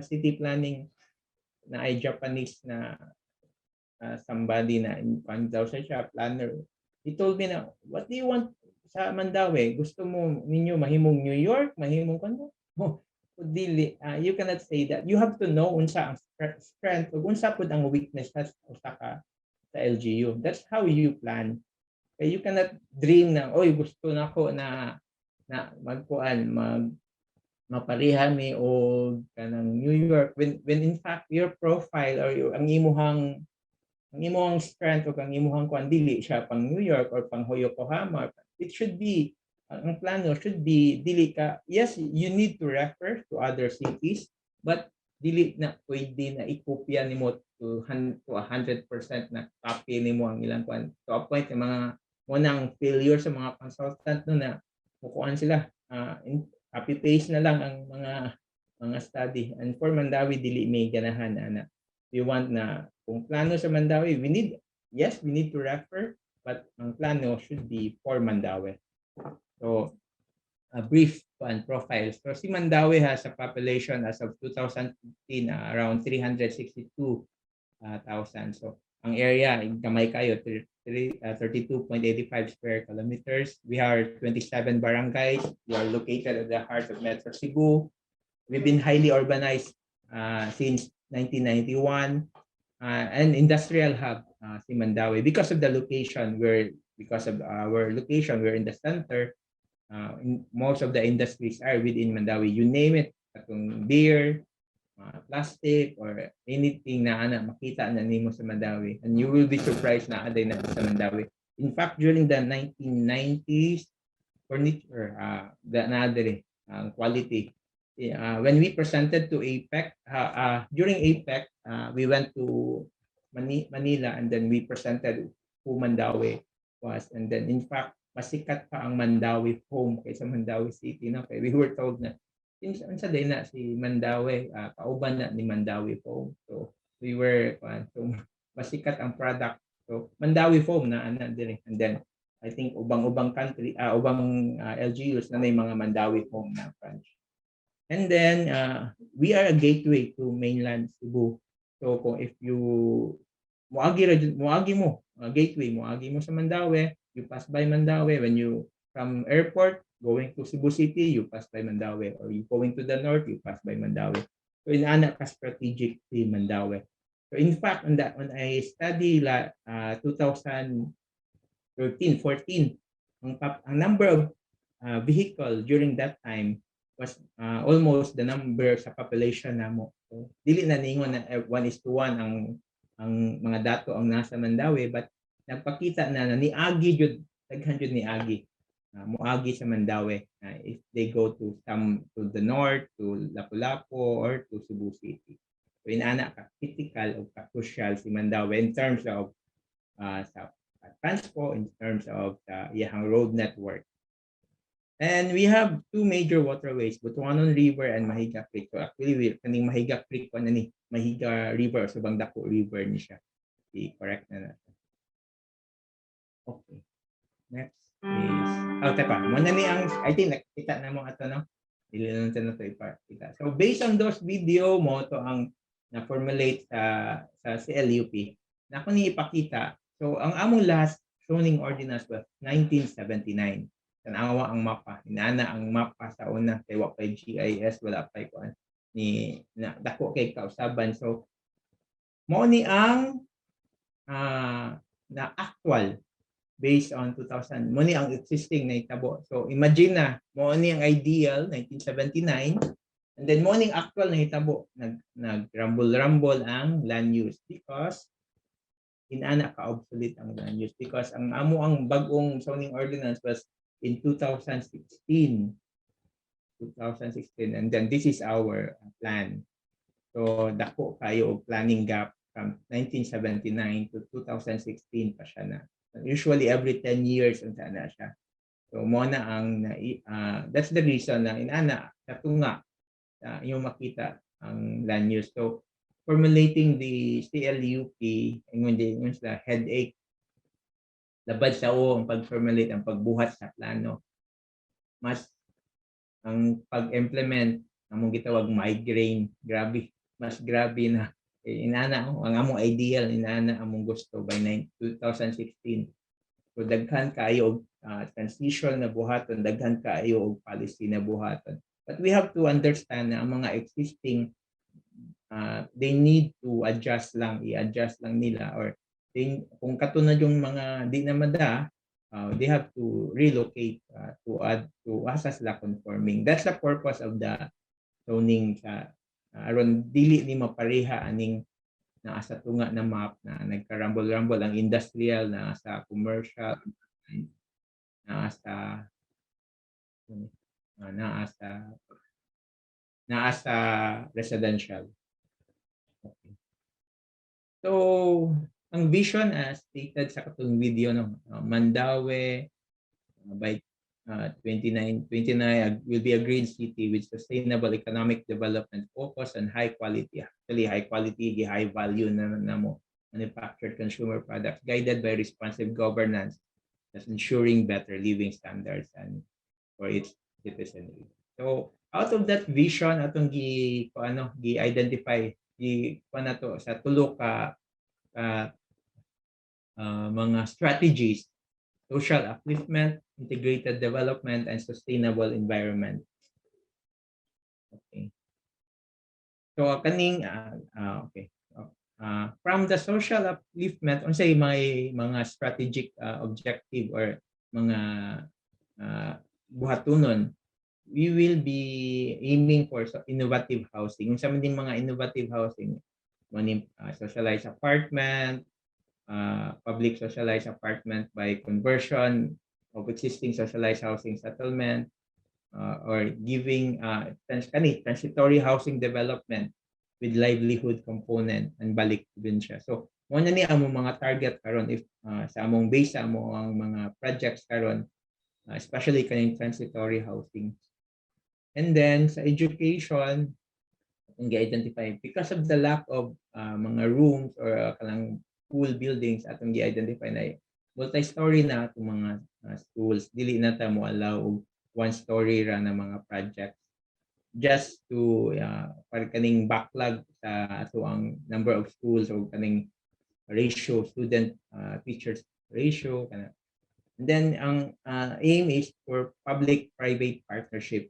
city planning na ay Japanese na somebody na daw siya planner. He told me na, what do you want sa Mandawi? Gusto mo ninyo mahimong New York, mahimong kano? Oh, dili, you cannot say that. You have to know unsa ang strength ug unsa pud ang weakness sa usa ka sa LGU. That's how you plan. Kaya you cannot dream na, oy gusto nako na magkuan maparihan mi og kanang New York when in fact your profile or ang imong strength o ang imong kuan dili siya pang New York or pang Yokohama. It should be ang plano should be dili ka, yes, you need to refer to other cities, but dili na pwede na ikopya nimo to 100% na copy nimo ang ilang kuan to a point ng mga unang failure sa mga consultant no na mukuan sila copy paste na lang ang mga study. And for Mandawi dili may ganahan na we want na kung plano sa Mandawi, we need to refer, but ang plano should be for Mandawi. So, a brief profile. So, si Mandawi has a population as of 2015 around 362,000. So, ang area, gamay kayo, 32.85 square kilometers. We are 27 barangays. We are located at the heart of Metro Cebu. We've been highly urbanized since 1991. An industrial hub, si Mandawi, because of the location. Because of our location, we're in the center. Most of the industries are within Mandawi. You name it, katong beer, plastic, or anything na makita na nimo sa Mandawi, and you will be surprised na aday na sa Mandawi. In fact, during the 1990s, furniture, quality. When we presented to APEC, during APEC, we went to Manila and then we presented who Mandawi was. And then in fact, masikat pa ang Mandawi home kaysa Mandawi City. No? Okay, we were told na, sa day na si Mandawi, kauban na ni Mandawi home. So we were, so masikat ang product. So Mandawi home na dire. And then I think ubang country, ubang LGUs na may mga Mandawi home na branch. And then we are a gateway to mainland Cebu. So kung if you moagi mo gateway, moagi mo sa Mandawi, you pass by Mandawi. When you from airport going to Cebu City, you pass by Mandawi, or you going to the north, you pass by Mandawi. So inaana ka strategic si Mandawi. So in fact, on I study 2013, 14, ang number of vehicle during that time was almost the number sa population namo. So, dili na ningon na 1:1 ang mga dato ang nasa Mandawi, but nagpakita na niagi jud, daghan jud niagi. Muagi sa Mandawi if they go to the north, to Lapu-Lapu, or to Cebu City. So inaana ka critical o crucial si Mandawi in terms of sa transport, in terms of iyang road network. And we have two major waterways, Butuanon River and Mahiga Creek. So actually, kaning Mahiga Creek pa na ni, Mahiga River, so Bangdako River ni siya. I-correct na natin. Okay. Next is, tepa, muna ni ang, I think nakita na mo ato, no? Dili na natin na ito ipakita. So based on those video mo, to ang na-formulate sa CLUP, na ako ni ipakita. So ang among last zoning ordinance was 1979. Tanawa ang mapa, inaana ang mapa sa una kay wa kay GIS, wala pa kuan ni dako kay kausaban. So mo ni ang na actual based on 2000, mo ni ang existing na itabo. So imagine na mo ni ang ideal 1979, and then mo ni ang actual na itabo, nag-rumble ang land use because inaana ka obsolete ang land use, because ang amo ang bagong zoning ordinance was in 2016, and then this is our plan. So dako kayo og planning gap from 1979 to 2016 pa siya na. Usually every 10 years ang sana siya. So mo na ang that's the reason na inana katunga yung makita ang land use. So formulating the CLUP, ingon sa headache, labad sa ang pag-formulate, ang pagbuhat sa plano. Mas ang pag-implement, among gitawag migraine, grabe, mas grabe na. Inana ang among ideal, inana among gusto by 2016. So daghan kayo transition na buhaton, daghan kayo og policy na buhaton. But we have to understand na ang mga existing they need to adjust lang, i-adjust lang nila, or kung katulad yung mga di na mada, they have to relocate to add to asas la conforming. That's the purpose of the zoning sa aron dili ni mapareha aning naa sa tunga na map na nagkarambol-rambol ang industrial, na sa commercial, naa sa residential. Okay. So ang vision as stated sa katong video, no, Mandaue by 29 will be a green city with sustainable economic development focus on high quality, actually high quality, high value na mo manufactured consumer products guided by responsive governance that's ensuring better living standards and for its citizenry. So out of that vision atong gi-identify to sa tulo ka mga strategies: social upliftment, integrated development, and sustainable environment. Okay. So kaning okay. From the social upliftment, unsay may mga strategic objective or mga buhatunon, we will be aiming for innovative housing. Unsa man ding mga innovative housing, socialized apartment, public socialized apartment by conversion of existing socialized housing settlement, or giving transitory housing development with livelihood component and balik din siya. So mo na ni among mga target karon if sa among base sa among mga projects karon, especially kaning transitory housing. And then sa education, atong gi-identify because of the lack of mga rooms or kanang school buildings, atong gi-identify na multi-story na atong mga schools. Dili na ta mo allow og one-story ra na mga projects just to para kaning backlog sa ato ang number of schools o kaning ratio, student teachers ratio kana. And then ang aim is for public-private partnership.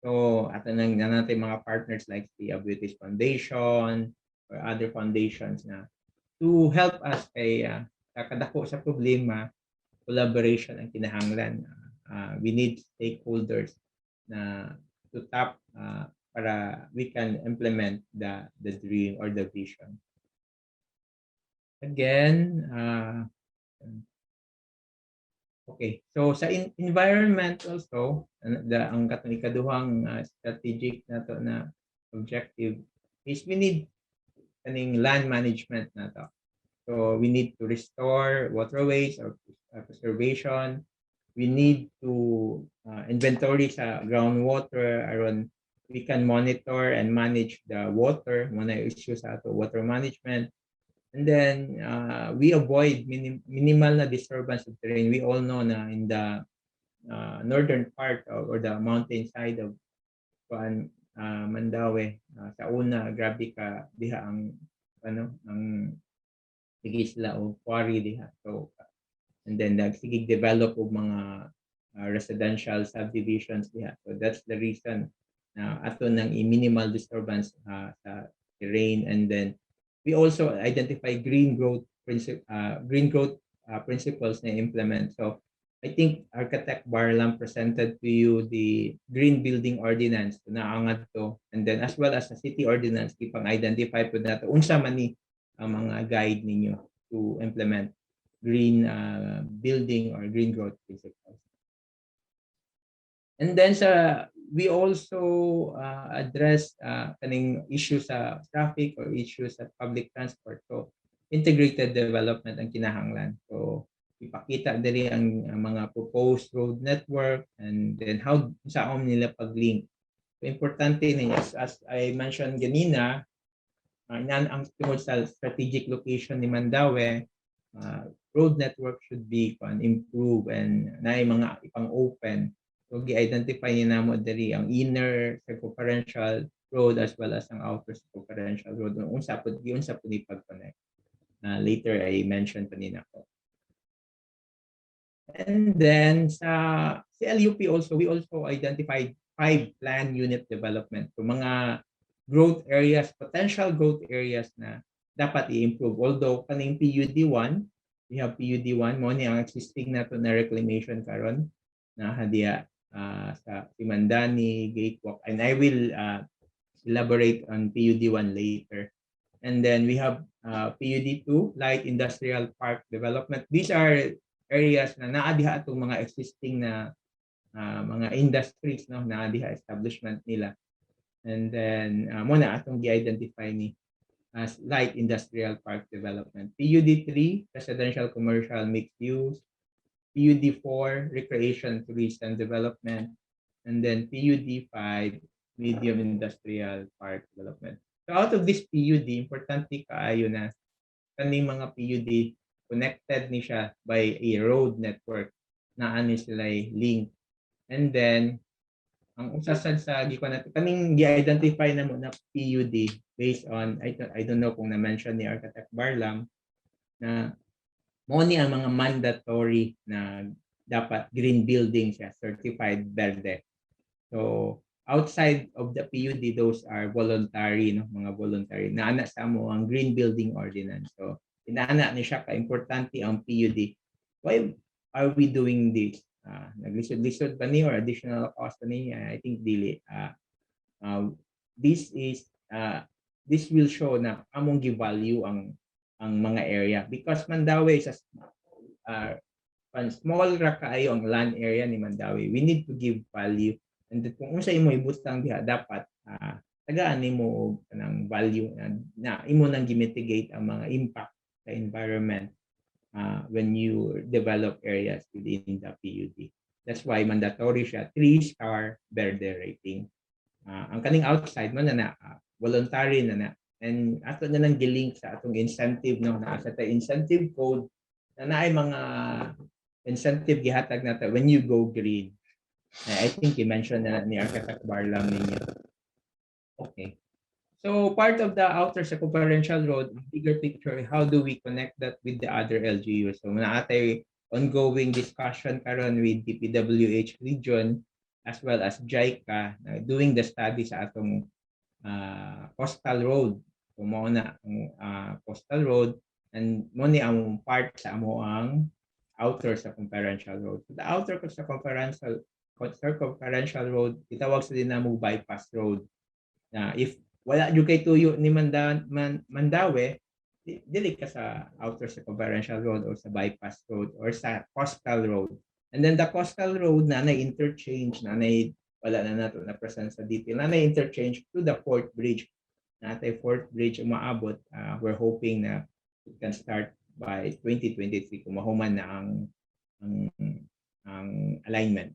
So ato nang natin mga partners like the British Foundation or other foundations na to help us kay kadako sa problema, collaboration ang kinahanglan. We need stakeholders na to tap para we can implement the dream or the vision. Again, okay. So sa environment also, ang ikaduhang strategic na to na objective is we need kaning land management na to. So we need to restore waterways or preservation. We need to inventory sa groundwater aron we can monitor and manage the water, mga issues sa ato water management. And then we avoid minimal na disturbance of terrain. We all know na in the northern part or the mountain side of Mandaue, sa una grabe ka diha ang sila o quarry diha. So and then nagsigig develop og mga residential subdivisions diha. So that's the reason na ato nang minimal disturbance sa terrain. And then we also identify green growth principles na implement. So I think Architect Barlam presented to you the Green Building Ordinance na angat to, and then as well as the City Ordinance, ipang identify po nato unsa man ni ang mga guide ninyo to implement green building or green growth principles. And then we also address kaning issues sa traffic or issues sa public transport. So integrated development ang kinahanglan. So ipakita diri ang mga proposed road network and then how saan nila pag-link. So importante niya as I mentioned ganina, ang tungod sa strategic location ni Mandaue, road network should be improve and na mga ipang open. So gi-identify ni namo diri ang inner circumferential road as well as ang outer circumferential road. Unsa pud ni pag-connect. Later I mentioned pa nina ko. And then sa LUP also, we also identified 5 planned unit development. So mga growth areas, potential growth areas na dapat i-improve. Although kaning PUD1, we have PUD1, mo ni ang existing na to na reclamation karon na hadiya sa Simandani, Gatewalk, and I will elaborate on PUD1 later. And then we have PUD2, Light Industrial Park Development. These are areas na naadiha atong mga existing na mga industries, no, naadiha establishment nila. And then muna atong gi-identify ni as light industrial park development. PUD3, residential commercial mixed use. PUD4, recreation tourism development. And then PUD5, medium industrial park development. So out of this PUD, importante kaayo na kaning mga PUD connected ni siya by a road network na ani sila link. And then ang usasad sa gikuan natin kaning gi-identify na mo na PUD based on I don't know kung na-mention ni Architect Barlam na mo ni ang mga mandatory na dapat green building siya, certified verde. So outside of the PUD, those are voluntary, no, mga voluntary. Naana sa mo ang green building ordinance. So inaana ni siya ka-importante ang PUD. Why are we doing this? Naglisod-lisod ba ni or additional cost ni? I think dili. This will show na among gi-value ang mga area because Mandaue is small ra kaayo ang land area ni Mandaue. We need to give value, and kung unsa imo ibutang diha dapat tagaan nimo kanang value na imo nang gi-mitigate ang mga impact sa environment when you develop areas within the PUD. That's why mandatory siya 3-star verde rating. Ang kaning outside man na voluntary na and ato na nang gilink sa atong incentive, no, na sa incentive code na naay mga incentive gihatag nato when you go green. I think you mentioned na ni Architect Barlam ninyo. Okay. So part of the outer circumferential road, bigger picture, how do we connect that with the other LGUs? So naatay ongoing discussion karon with DPWH region as well as JICA doing the study sa atong coastal road. So mo na ang coastal road and mo ni ang part sa amo ang outer circumferential road. So the outer circumferential road itawag sa dinamo bypass road. Na if wala jud kay tuyo ni Mandaue, dili ka sa outer circumferential road or sa bypass road or sa coastal road. And then the coastal road na interchange na wala na nato na present sa detail na interchange to the fourth bridge. Natay fourth bridge umaabot. We're hoping na it can start by 2023 kung mahuman na ang alignment.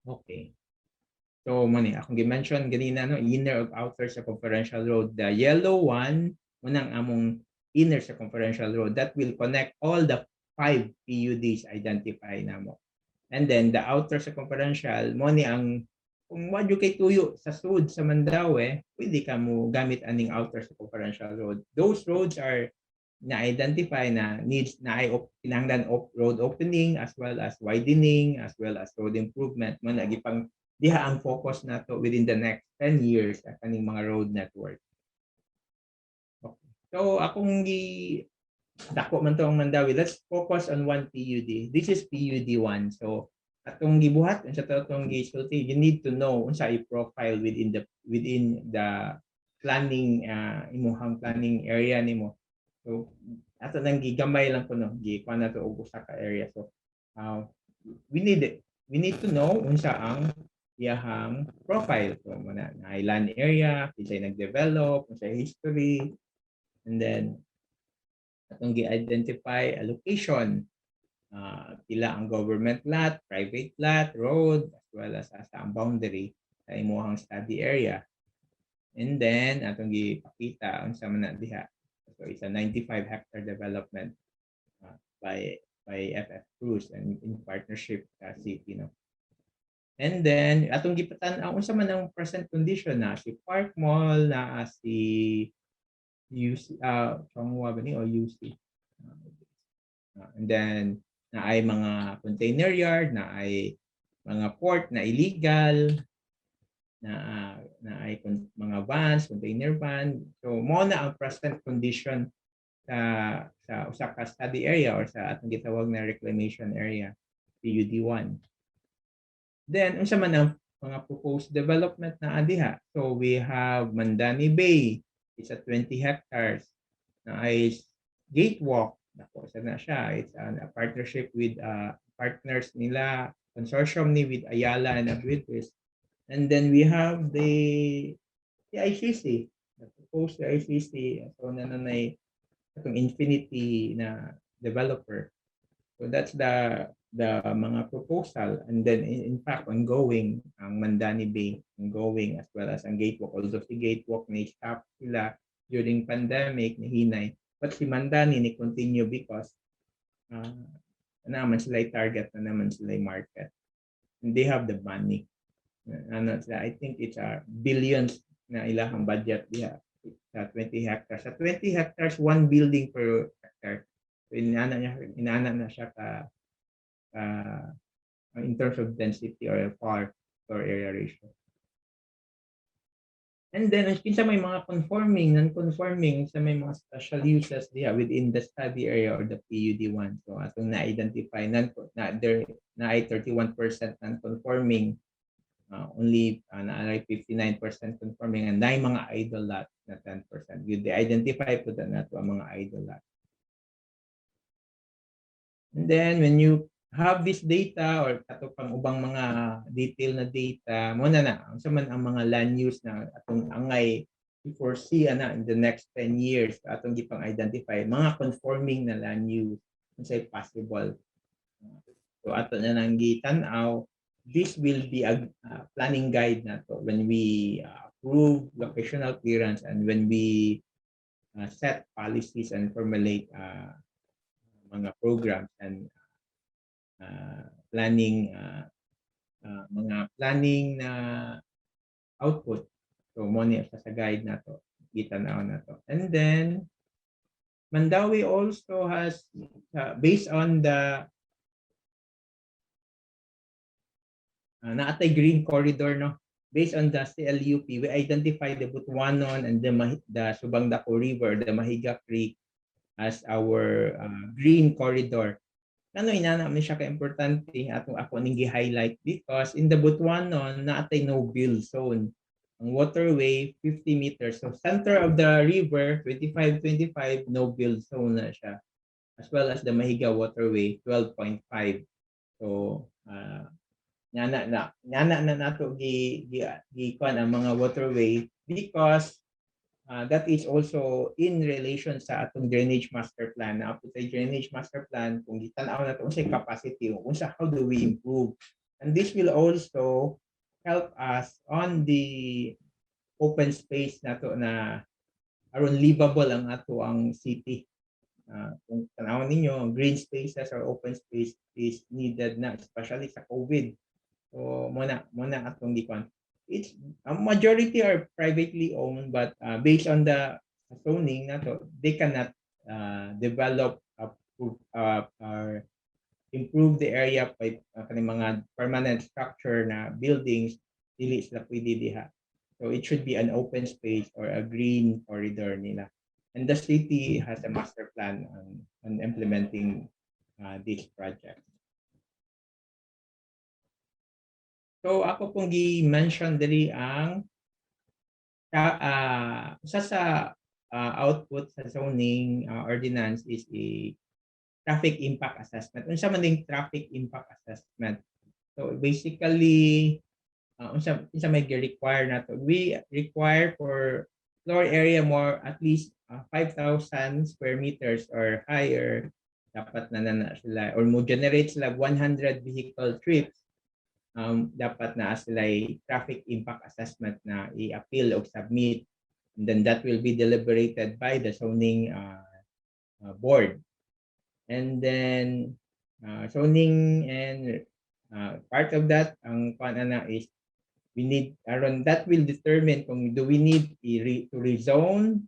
Okay. So mani akong gi-mention ganina, no, inner of outer circumferential road. The yellow one munang among inner circumferential road that will connect all the 5 PUDs identify namo. And then the outer circumferential mo ni ang kung wadyo kay tuyo sa sud sa Mandaue, pwede ka mo gamit aning outer circumferential road. Those roads are na-identify na needs na ay kinahanglan road opening as well as widening as well as road improvement man nagipang diha ang focus nato within the next 10 years sa kaning mga road network. Okay. So akong dako man to ang Mandaue, let's focus on one PUD. This is PUD1. So atong gibuhat unsa to atong gisulti, you need to know unsa i-profile within the planning imuhang planning area nimo. So ato nang gigamay lang ko, no, gikuan nato og usa ka area. So we need to know unsa ang iyahang profile. So muna na land area, kinsay nag-develop, unsay history, and then atong gi-identify a location, pila ang government lot, private lot, road, as well as ang boundary sa imuhang study area. And then atong gipakita unsa man na diha. So it's a 95-hectare development by FF Cruz and in partnership sa city, no. And then atong gipatan-aw unsa man ang present condition na si Park Mall, na si UC Chongwa ba ni o UC. And then na ay mga container yard, na ay mga port na illegal, na ay mga vans, container van. So mo na ang present condition sa usa ka study area or sa atong gitawag na reclamation area, PUD1. Then unsa man ang mga proposed development na diha? So we have Mandani Bay, it's a 20 hectares na ay gatewalk. Nako, sa na siya. It's a partnership with partners nila, consortium ni with Ayala and Abuetes. And then we have the ICC, the proposed ICC. So nanay itong Infinity na developer. So that's the mga proposal. And then in fact ongoing ang Mandani Bay, ongoing, as well as ang gatewalk. Although si gatewalk na stop sila during pandemic, nahinay. But si Mandani ni continue because naman sila target, na naman sila market. And they have the money. I think it's billions na ilang budget diha sa 20 hectares. Sa 20 hectares, one building per hectare. So inaana na siya in terms of density or floor area ratio. And then kinsa may mga conforming, non-conforming, sa may mga special uses diha within the study area or the PUD1. So atong na-identify na ay 31% non-conforming, only na 59% conforming, and na mga idle lot na 10%. You identify po na to ang mga idle lot. And then when you have this data or kato pang ubang mga detail na data, mo na unsa man ang mga land use na atong angay foresee in the next 10 years, atong gipang identify mga conforming na land use unsay possible. So ato na nang gitan-aw, this will be a planning guide na to when we approve locational clearance and when we set policies and formulate mga programs and planning, mga planning na output. So mo niya sa guide na to, gitan-aw na to. And then Mandawi also has based on the naatay green corridor, no, based on the CLUP, we identify the Butuanon and the Subang Dako River, the Mahiga Creek as our green corridor. Ano inana man siya ka-importante atong ako ning gi-highlight because in the Butuanon naatay no build zone. Ang waterway 50 meters. So center of the river 25 no build zone na siya. As well as the Mahiga waterway 12.5. So nyana na nato gi-kuan ang mga waterway because that is also in relation sa atong drainage master plan. Na sa drainage master plan, kung gitan-aw nato unsay capacity, how do we improve, and this will also help us on the open space nato na aron livable ang ato ang city. Kung tanaw ninyo, green spaces or open space is needed na, especially sa COVID. So muna atong gikuan. It's a majority are privately owned, but based on the zoning nato, they cannot develop or improve the area by mga permanent structure na buildings, dili sila pwede diha. So it should be an open space or a green corridor nila. And the city has a master plan on implementing this project. So ako pong gi-mention dali ang isa sa output sa zoning ordinance is a traffic impact assessment. Unsa man ding traffic impact assessment? So basically unsa may require nato? We require for floor area more at least 5,000 square meters or higher, dapat na sila or mo generate sila 100 vehicle trips. dapat na sila traffic impact assessment na i-appeal o submit, and then that will be deliberated by the zoning board. And then zoning and part of that ang is we need around that will determine kung do we need to rezone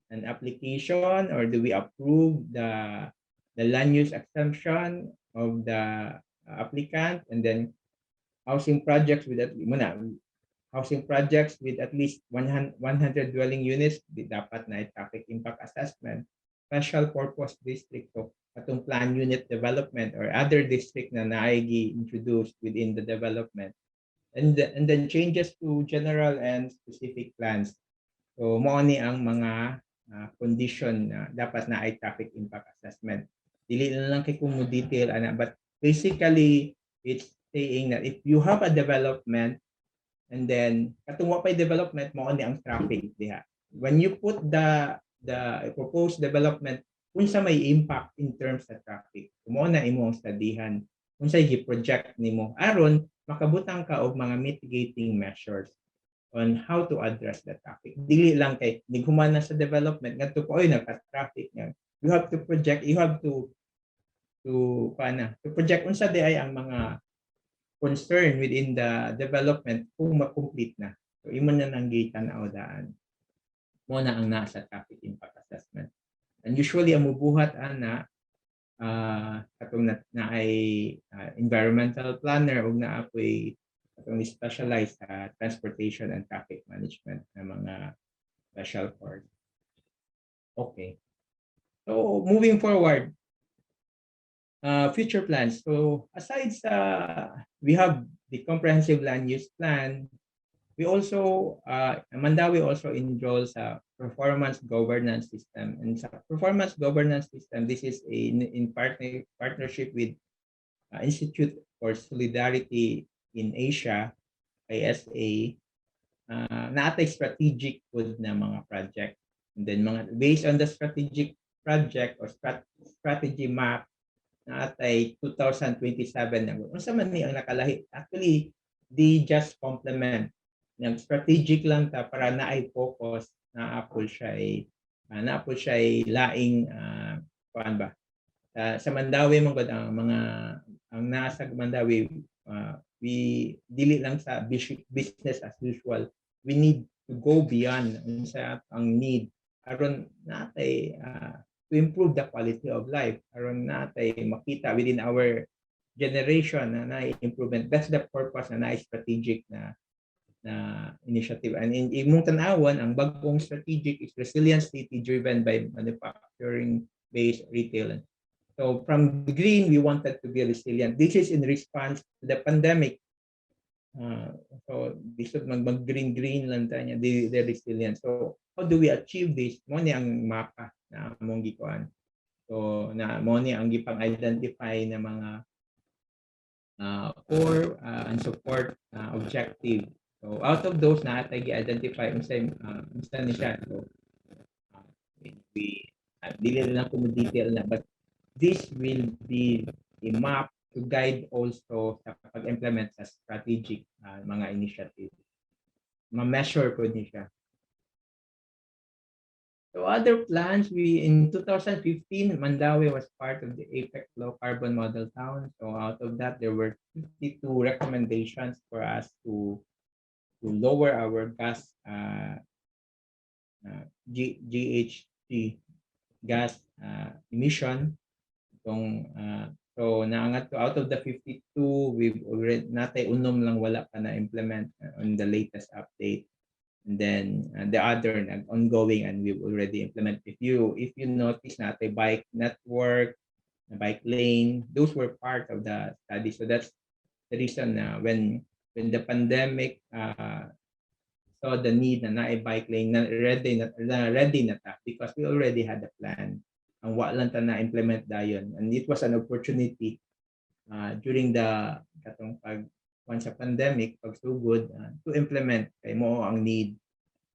an application or do we approve the land use exemption of the applicant, and then housing projects with at least 100 dwelling units dapat na traffic impact assessment. Special purpose district o atong plan unit development or other district na naigi introduced within the development, and then changes to general and specific plans. So mo ni ang mga condition na dapat na ay traffic impact assessment. Dili na lang kay kung mo detail ana, but basically it's saying that if you have a development and then katong wa pay development mo ni ang traffic diha. When you put the proposed development unsa may impact in terms of traffic, mo na imong studyhan unsay gi-project nimo aron makabutang ka og mga mitigating measures on how to address the traffic. Dili lang kay nighuman na sa development ngadto ko oy nagka-traffic nga. You have to project, you have to project unsa di ay ang mga concern within the development kung ma-complete na. So imo na nang gitanaw daan. Mo na ang nasa traffic impact assessment. And usually ang mubuhat ana katong na ay environmental planner ug na apoy katong specialized sa transportation and traffic management na mga special course. Okay. So moving forward, future plans. So aside sa we have the comprehensive land use plan, we also Mandawi also enrolls sa performance governance system, and sa performance governance system this is in partnership with Institute for Solidarity in Asia, ISA, naatay strategic good na mga project, and then mga based on the strategic project or strategy map naatay 2027 na unsa man ni ang nakalahi. Actually they just complement ng strategic lang ta para naay focus na apol siya laing kuan ba sa Mandawi man gud ang mga ang nasa Mandawi we dili lang sa business as usual, we need to go beyond unsa ang need aron natay to improve the quality of life, aron natay makita within our generation na improvement. That's the purpose na strategic na initiative. And in imong tanawon ang bagong strategic is resilient city driven by manufacturing based retail. So from the green we wanted to be resilient. This is in response to the pandemic. So this should mag green lang tanya the resilient. So how do we achieve this? Mo ni ang mapa na among gikuan. So na mo ni ang gipang identify na mga core and support objective. So out of those na atay gi-identify unsa ni siya. So we dili lang ko detail na, but this will be a map to guide also sa pag-implement sa strategic mga initiative. Ma-measure ko ni siya. So other plans, in 2015, Mandawi was part of the APEC Low Carbon Model Town. So out of that, there were 52 recommendations for us to lower our gas GHG gas emission. So naangat to out of the 52, we've already natay unom lang wala pa na implement on the latest update. And then the other ongoing and we've already implemented. If you notice natay bike network, bike lane, those were part of the study. So that's the reason when the pandemic saw the need na bike lane na ready na ta, because we already had a plan. Ang wa lang ta na implement dayon, and it was an opportunity during the katong sa pandemic pagsugod to implement kay mo ang need.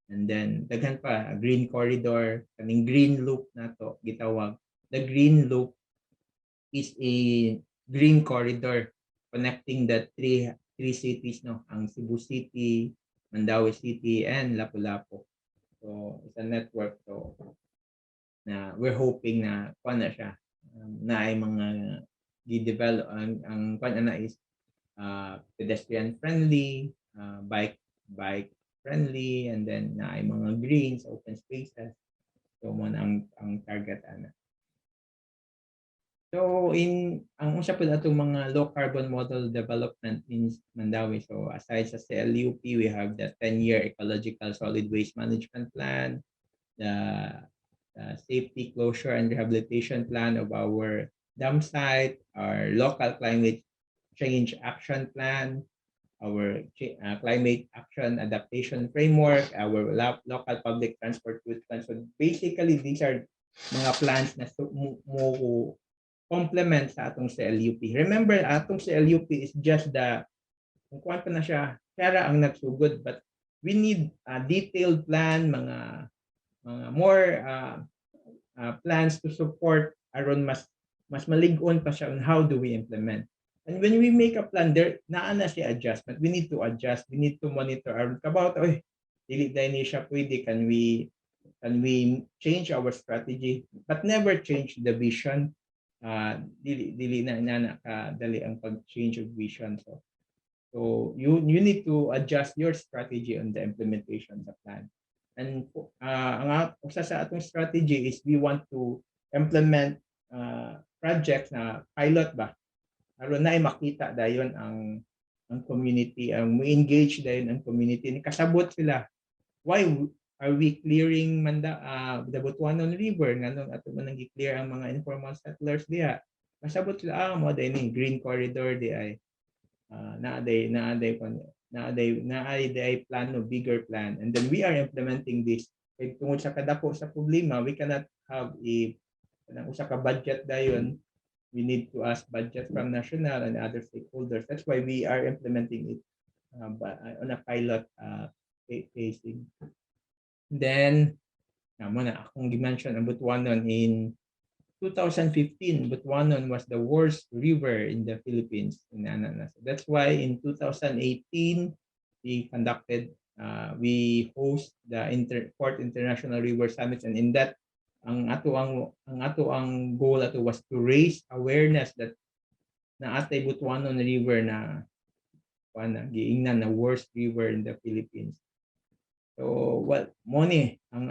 And then daghan pa green corridor, kaning green loop nato gitawag. The green loop is a green corridor connecting the three three cities, no, ang Cebu City, Mandaue City, and Lapu-Lapu. So it's a network, so na we're hoping na kuan na siya, na ay mga gi-develop ang kuan na is pedestrian friendly, bike friendly, and then na ay mga greens, open spaces. So mo na ang target ana. So ang usa pud atong mga low carbon model development in Mandaue. So aside sa CLUP, we have the 10-year ecological solid waste management plan, the safety closure and rehabilitation plan of our dam site, our local climate change action plan, our climate action adaptation framework, our local public transport route plan. So basically, these are mga plans na mo complement sa atong CLUP. Remember, atong CLUP is just kung kuwan pa na siya, kaya ang nagsugod, but we need a detailed plan, mga more plans to support aron mas malig-on pa siya on how do we implement. And when we make a plan, there naa na siya adjustment. We need to adjust. We need to monitor aron about dili dahil ni siya pwede, can we change our strategy but never change the vision. Dili na kadali ang pag-change of vision. So you need to adjust your strategy on the implementation of the plan. And ang usa sa atong strategy is we want to implement projects na pilot ba, aron na makita dayon ang community, ang engage dayon ang community, ni kasabot sila why are we clearing the Butuanon River, nganong ato man nang i-clear ang mga informal settlers diha. Kasabot sila mo dayon ni green corridor di ay naaday plano, bigger plan, and then we are implementing this. Kaya tungod sa kadako sa problema, we cannot have usa ka budget dayon. We need to ask budget from national and other stakeholders. That's why we are implementing it on a pilot phasing. Then akong gi-mention ang Butuanon in 2015, Butuanon was the worst river in the Philippines. That's why in 2018, we host the Fourth International River Summit, and in that, ang ato ang goal ato was to raise awareness that na atay Butuanon River na giingnan na worst river in the Philippines. So mo ni ang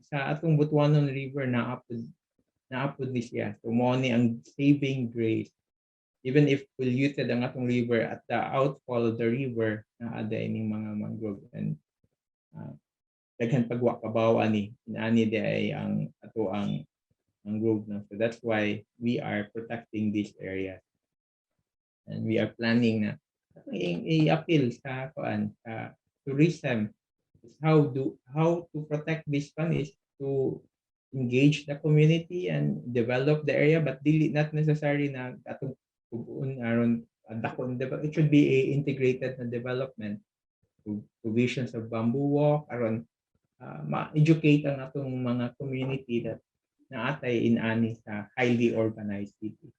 sa atong Butuanon River naapod ni siya. So mo ni ang saving grace. Even if polluted ang atong river, at the outfall of the river, naaday ning mga mangrove, and daghan pagwa kabaw ani di ay ang ato ang mangrove. No? So that's why we are protecting this area. And we are planning na i-appeal sa tourism. How to protect this one is to engage the community and develop the area, but not necessarily na atong aron dakon. It should be a integrated development. Provisions of bamboo walk aron ma-educate ang atong mga community that naatay inani sa highly urbanized city.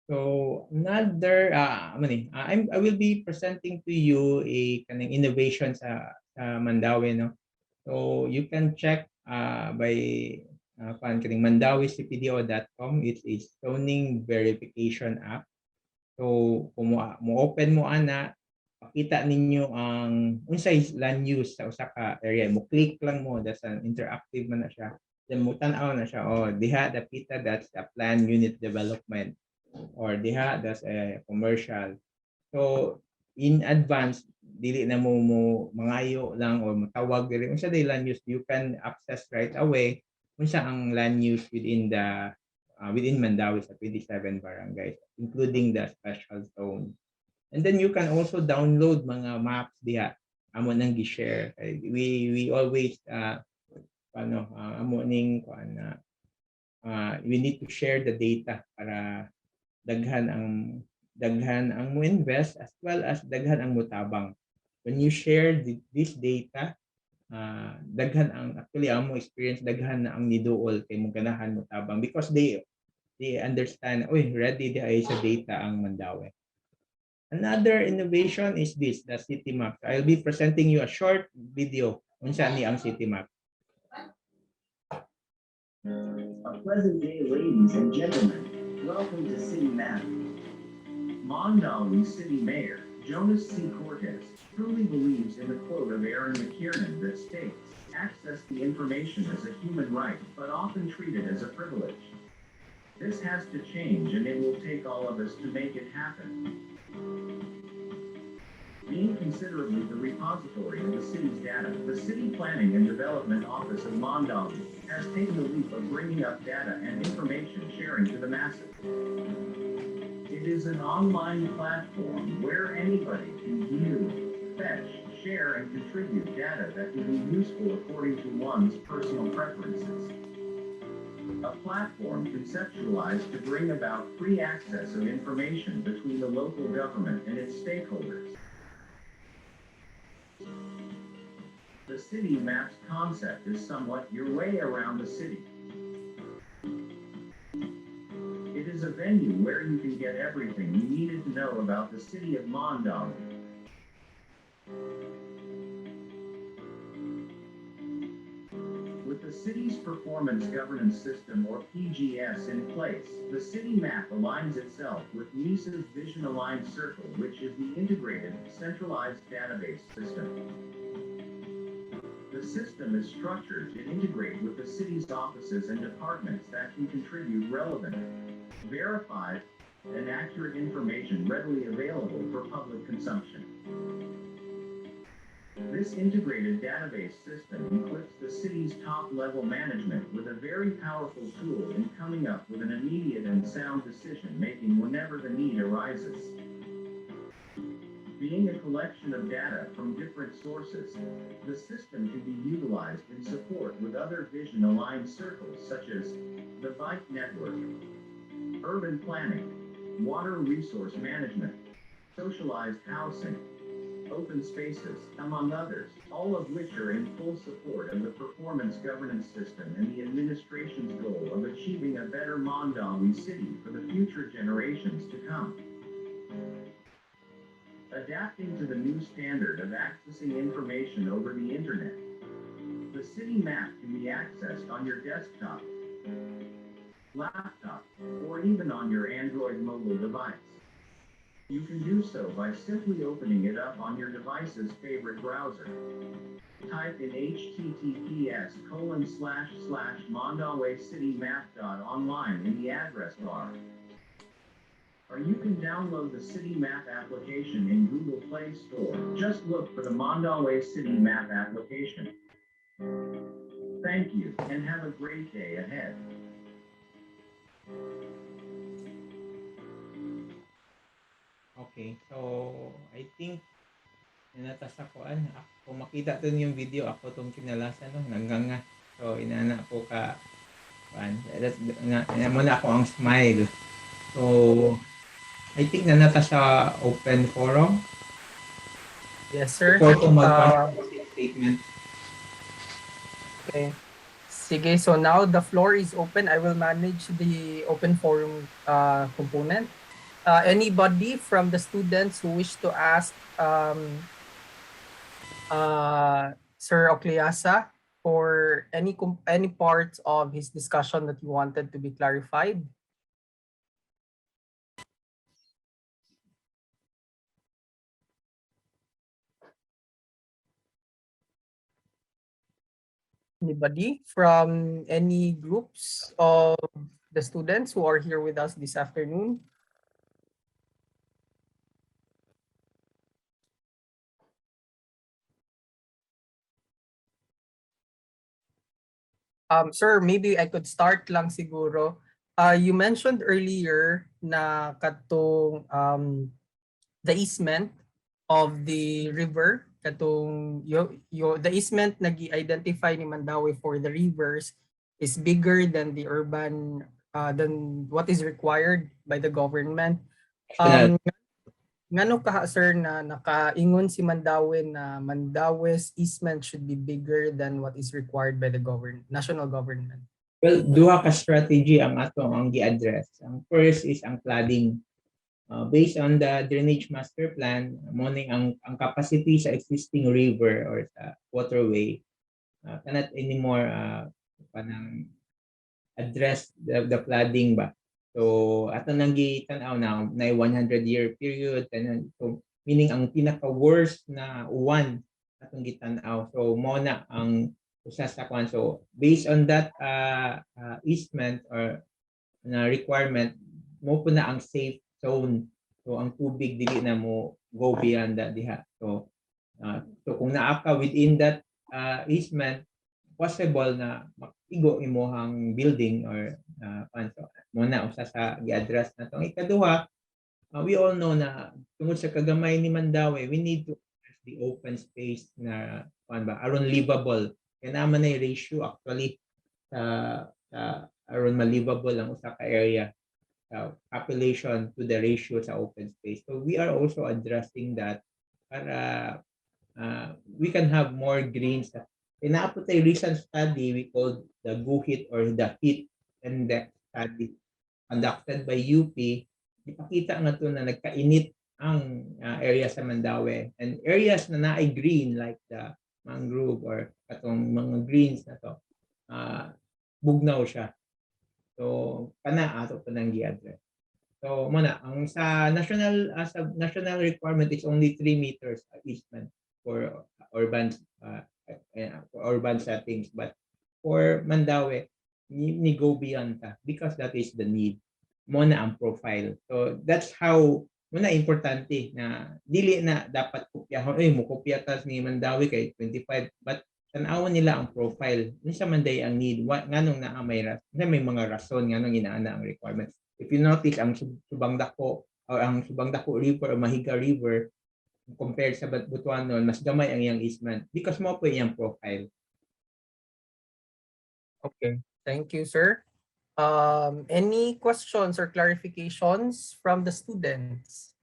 So another I will be presenting to you a kanang innovation sa Mandaue, no. So you can check by mandauecpdo.com. It's a zoning verification app. So kung mo open mo ana, makita ninyo ang unsay land use sa usa ka area. Mo click lang mo, that's an interactive man na siya. Then mo tan-aw na siya, diha dapita, that's a planned unit development, or diha that's a commercial. So in advance, dili na mo mangayo lang or matawag diri unsa day land use, you can access right away unsa ang land use within Mandaue sa 27 barangays, including the special zone. And then you can also download mga maps diha, amo nang gi-share. We always we need to share the data para daghan ang mo invest as well as daghan ang mutabang. When you share this data, daghan ang actually ang mo experience, daghan na ang niduol kay mo ganahan mutabang, because They understand, ready di sa data ang Mandaue. Another innovation is this, the city map. I'll be presenting you a short video unsa ni ang city map. A pleasant day, ladies and gentlemen. Welcome to City Map. Mondawi City Mayor Jonas C. Cortez truly believes in the quote of Aaron McKiernan that states, "Access to information is a human right, but often treated as a privilege." This has to change, and it will take all of us to make it happen. Being considerably the repository of the city's data, the City Planning and Development Office of Mondawi has taken the leap of bringing up data and information sharing to the masses. It is an online platform where anybody can view, fetch, share, and contribute data that can be useful according to one's personal preferences. A platform conceptualized to bring about free access of information between the local government and its stakeholders. The City Maps concept is somewhat your way around the city. It is a venue where you can get everything you needed to know about the city of Mondawi. With the city's performance governance system, or PGS, in place, the city map aligns itself with MISA's Vision Aligned Circle, which is the integrated, centralized database system. The system is structured to integrate with the city's offices and departments that can contribute relevant, verified, and accurate information readily available for public consumption. This integrated database system equips the city's top-level management with a very powerful tool in coming up with an immediate and sound decision-making whenever the need arises. Being a collection of data from different sources, the system can be utilized in support with other vision-aligned circles such as the bike network, urban planning, water resource management, socialized housing, open spaces, among others, all of which are in full support of the performance governance system and the administration's goal of achieving a better Mondawi city for the future generations to come. Adapting to the new standard of accessing information over the internet, the city map can be accessed on your desktop, laptop, or even on your Android mobile device. You can do so by simply opening it up on your device's favorite browser. Type in https://mondawaycitymap.online in the address bar. Or you can download the City Map application in Google Play Store. Just look for the Mondawi City Map application. Thank you, and have a great day ahead. Okay, so I think nanatas akoan. Kung makita to yung video, ako tong kinalasan no, nangganga. So inana po ka muna ako ang smile. So I think nanata sa open forum. Yes, sir. Before ko statement. Okay. Sige, so now the floor is open. I will manage the open forum component. Anybody from the students who wish to ask Sir Ocleasa or any parts of his discussion that you wanted to be clarified? Anybody from any groups of the students who are here with us this afternoon? Sir, maybe I could start lang siguro. You mentioned earlier na katong the easement of the river, katong the easement nag-identify ni Mandawi for the rivers is bigger than the urban than what is required by the government. Ngano ka sir na nakaingon si Mandawi na Mandawi's easement should be bigger than what is required by the national government? Well, duha ka strategy ang gi-address. Ang first is ang flooding. Based on the drainage master plan, morning ang capacity sa existing river or sa waterway cannot anymore panang address the flooding ba. So ato nang gitanaw na 100-year period so meaning ang pinaka worst na uwan atong gitanaw. So mo na ang usa sa kwan. So based on that easement or na requirement mo po na ang safe zone. So ang tubig dili na mo go beyond that diha. So kung naa ka within that easement, possible na makigo imong building or so mo na usa sa gi-address na tong ikaduha. We all know na tungod sa kagamay ni Mandawi, we need to address the open space na aron livable. Kaya naman na ratio actually aron malivable ang usa ka area. Population to the ratio sa open space. So we are also addressing that para we can have more greens. Inaapot ay recent study we called the GUHIT or the heat index study conducted by UP. Ipakita nga to na nagkainit ang area sa Mandawi and areas na naay green like the mangrove or katong mga greens na to bugnaw siya. So ato panang gi-address. So muna ang sa national requirement is only 3 meters easement for urban settings, but for Mandawi ni go beyond ka because that is the need. Muna ang profile. So that's how muna importante na dili na dapat kopyahon mo kopya tas ni Mandawi kay 25 but tanawan nila ang profile unsa man day ang need nganong naa may mga rason nganong inaana ang requirements. If you notice ang subang dako or ang subang dako river o Mahiga river compared sa Butuanon mas gamay ang iyang easement because mo po iyang profile. Okay, thank you, sir. Any questions or clarifications from the students?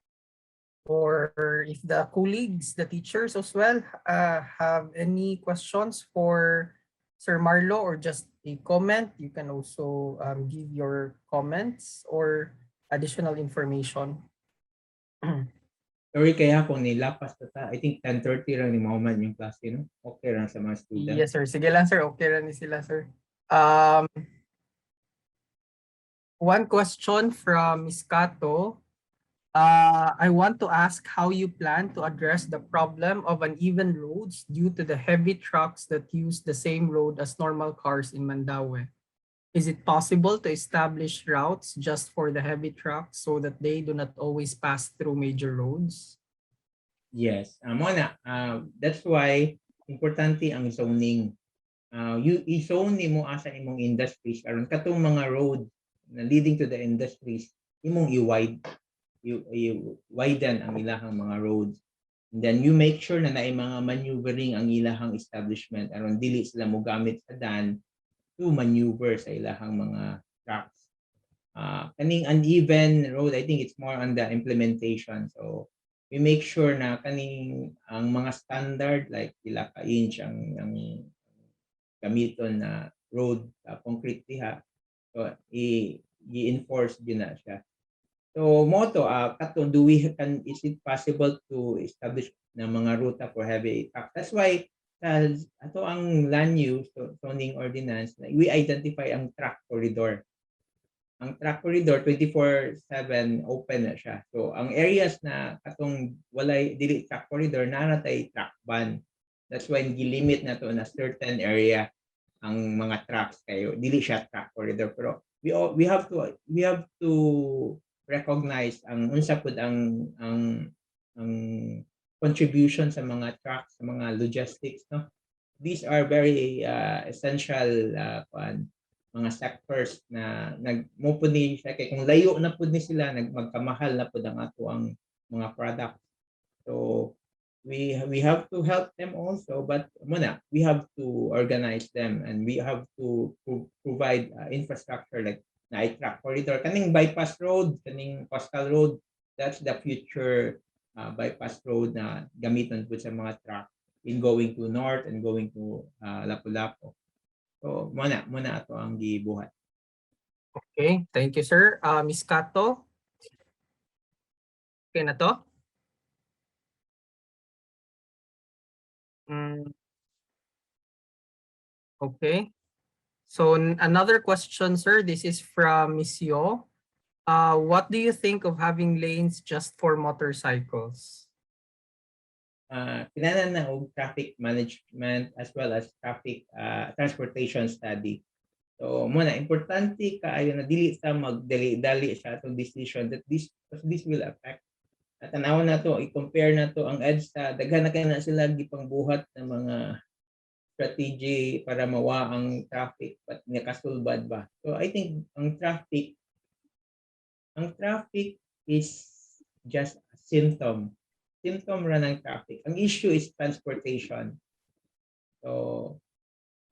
Or if the colleagues, the teachers as well, have any questions for Sir Marlo or just a comment, you can also give your comments or additional information. Sorry kaya kung nilapas ta, I think 10:30 lang ni Mohamed yung klase, no? Okay lang sa mga students. Yes, sir. Sige lang, sir. Okay lang ni sila, sir. One question from Ms. Kato. I want to ask how you plan to address the problem of uneven roads due to the heavy trucks that use the same road as normal cars in Mandawi. Is it possible to establish routes just for the heavy trucks so that they do not always pass through major roads? Yes, that's why importante ang zoning. I-zone mo asa imong industries aron katong mga road na leading to the industries imong i-widen ang ilahang mga roads. And then you make sure na naay mga maneuvering ang ilahang establishment aron dili sila mo gamit sa daan to maneuver sa ilahang mga trucks. Kaning uneven road, I think it's more on the implementation. So we make sure na kaning ang mga standard like pila ka inch ang gamiton na road concrete diha. So i-enforce din na siya. So moto is it possible to establish na mga ruta for heavy trucks? That's why ato ang land use zoning ordinance we identify ang truck corridor. Ang truck corridor 24/7 open na siya. So ang areas na katong walay dili truck corridor naratay truck ban. That's why gilimit na to na certain area ang mga trucks kayo dili siya truck corridor pero we have to recognize ang unsa pud ang contribution sa mga trucks sa mga logistics, no? These are very essential mga sectors na mo pud ni sa kay kung layo na pud ni sila magkamahal na pud ang ato ang mga products. So we have to help them also but muna we have to organize them and we have to provide infrastructure like na truck corridor kaning bypass road kaning coastal road that's the future bypass road na gamiton pud sa mga truck in going to north and going to Lapu-Lapu. So So muna ato ang gibuhat. Okay, thank you, sir. Ms. Kato, okay na to? Okay. So another question, sir. This is from Ms. Yo. What do you think of having lanes just for motorcycles? Kinahanglan na og traffic management as well as traffic transportation study. So muna importante kaayo na dili sa magdali-dali sa atong decision that this will affect. At tanawan na to, i-compare na to ang EDSA sa daghan na kay na sila gipangbuhat ng mga strategy para mawa ang traffic but nakasulbad ba. So I think ang traffic is just a symptom ra ng traffic. Ang issue is transportation. So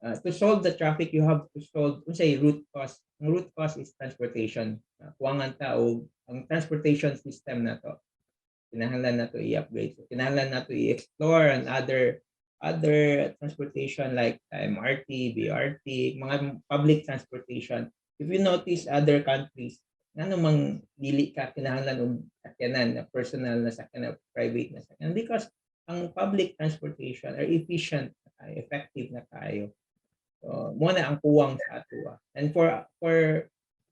to solve the traffic, you have to solve root cause. Ang root cause is transportation. Kuwangan tao ang transportation system na to. Kinahanglan na to i-upgrade. So kinahanglan na to i-explore and other transportation like MRT, BRT, mga public transportation. If you notice other countries, mang dili ka kinahanglan og sakyanan na personal na sakyanan, private na sakyanan because ang public transportation are efficient, effective na kayo. So mo na ang kuwang sa ato. And for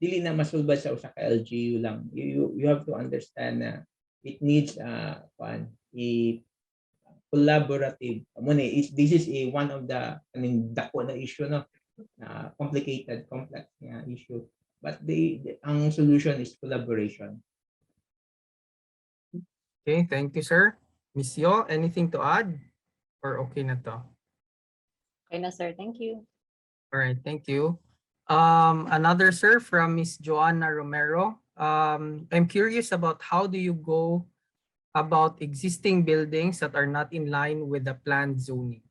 dili na masulbad sa usa ka LGU lang. You have to understand na it needs collaborative. This is one of the dako na issue, no, complicated, complex issue. But ang solution is collaboration. Okay, thank you, sir. Ms. Yo, anything to add? Or okay na to? Okay na, sir. Thank you. All right, thank you. Another, sir, from Ms. Joanna Romero. I'm curious about how do you go about existing buildings that are not in line with the planned zoning?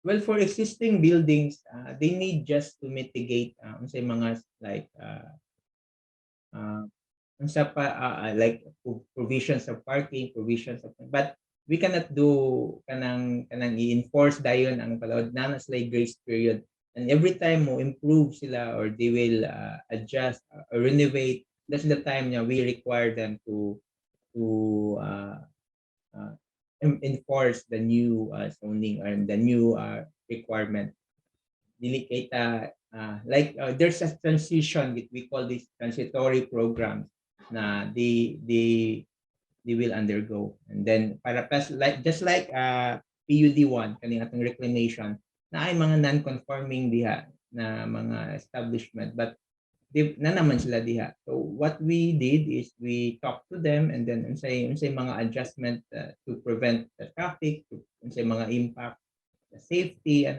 Well, for existing buildings, they need just to mitigate say mga like like provisions of parking, but we cannot do kanang i-enforce dayon ang palawad na sila grace period, and every time mo improve sila or they will adjust or renovate, that's the time we require them to enforce the new zoning or the new requirement. Dili kita like there's a transition, we call this transitory program na they will undergo, and then para like just like PUD1 kaning atong reclamation na ay mga non-conforming diha na mga establishment, but na naman sila diha. So what we did is we talked to them, and then unsay mga adjustment to prevent the traffic, unsay mga impact the safety,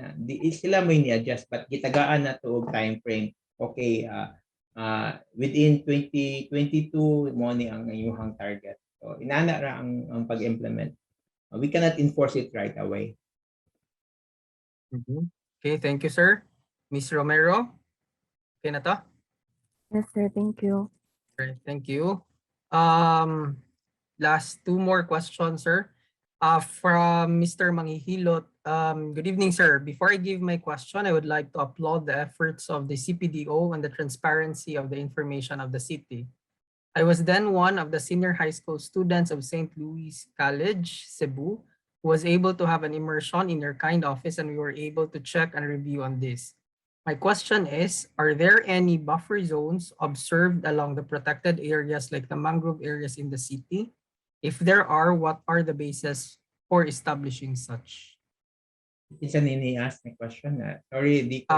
sila may ni-adjust, but gitagaan na to og time frame. Okay, within 2022 mo ni ang iyong target. So inana ra ang pag-implement. We cannot enforce it right away. Okay, thank you, sir. Ms. Romero, okay na to? Yes, sir. Thank you. Great, thank you. Last two more questions, sir. From Mr. Manghihilot. Good evening, sir. Before I give my question, I would like to applaud the efforts of the CPDO and the transparency of the information of the city. I was then one of the senior high school students of St. Louis College, Cebu, who was able to have an immersion in your kind office, and we were able to check and review on this. My question is, are there any buffer zones observed along the protected areas like the mangrove areas in the city? If there are, what are the bases for establishing such? It's an ini-ask na question. Sorry, di ko...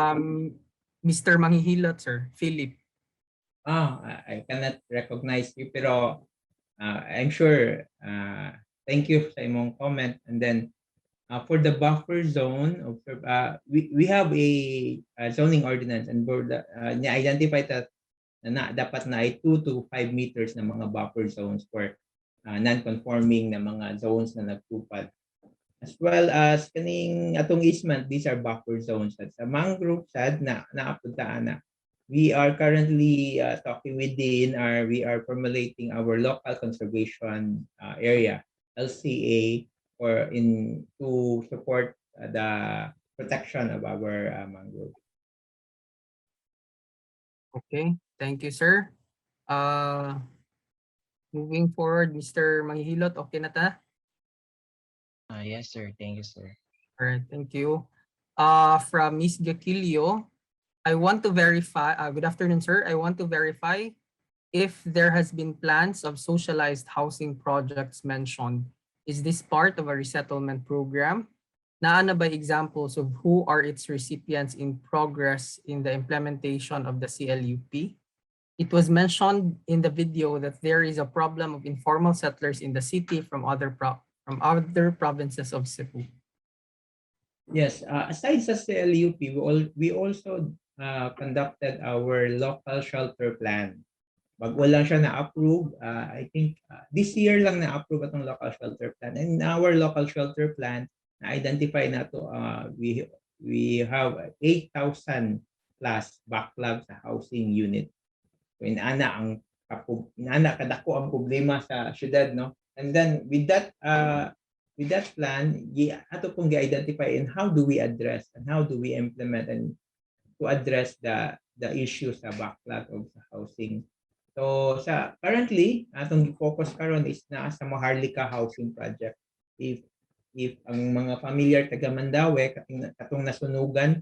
Mr. Manghihilot, sir. Philip. I cannot recognize you, pero I'm sure, thank you sa imong comment. And then for the buffer zone, we have a zoning ordinance, and na-identify that na dapat na ay 2 to 5 meters na mga buffer zones for non-conforming na mga zones na nagtupad. As well as kaning atong easement, these are buffer zones. At sa mangrove sad na naapuntaan na. We are currently talking within we are formulating our local conservation area, LCA, to support the protection of our mangrove. Okay, thank you, sir. Moving forward, Mr. Manghilot, okay na ta? Yes, sir. Thank you, sir. All right, thank you. From Ms. Gakilio, I want to verify, good afternoon, sir. I want to verify if there has been plans of socialized housing projects mentioned. Is this part of a resettlement program? Naana ba examples of who are its recipients in progress in the implementation of the CLUP? It was mentioned in the video that there is a problem of informal settlers in the city from other provinces of Cebu. Yes, aside sa CLUP, we also conducted our local shelter plan. Bago lang siya na-approve, I think this year lang na-approve itong local shelter plan. And in our local shelter plan, na-identify na to, we have 8,000 plus backlog sa housing unit. So inaana kadako ang problema sa syudad, no? And then with that plan, ato pong gi-identify and how do we address and how do we implement and to address the issues sa backlog of sa housing. So sa currently atong focus karon is na sa Maharlika housing project. If ang mga familiar taga Mandaue katong nasunugan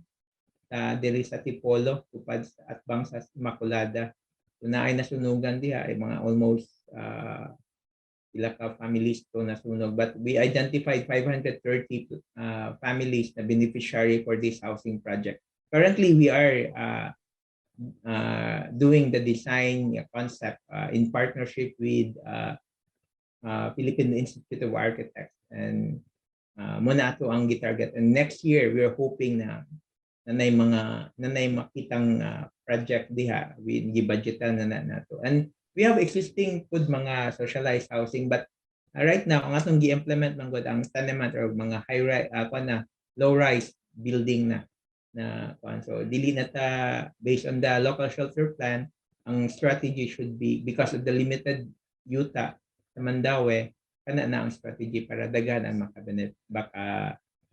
diri sa Tipolo tupad at bang sa Immaculada, so naay nasunugan diha ay mga almost sila ka families to nasunog, but we identified 530 families na beneficiary for this housing project. Currently we are doing the design concept in partnership with Philippine Institute of Architects, and muna ato ang gitarget, and next year we are hoping na nanay makitang project diha with gibudgetan na nato. And we have existing pud mga socialized housing, but right now ang atong gi-implement man gud ang tenement or mga low rise building na so dili na ta based on the local shelter plan. Ang strategy should be, because of the limited yuta sa Mandaue, kana na ang strategy para daghan ang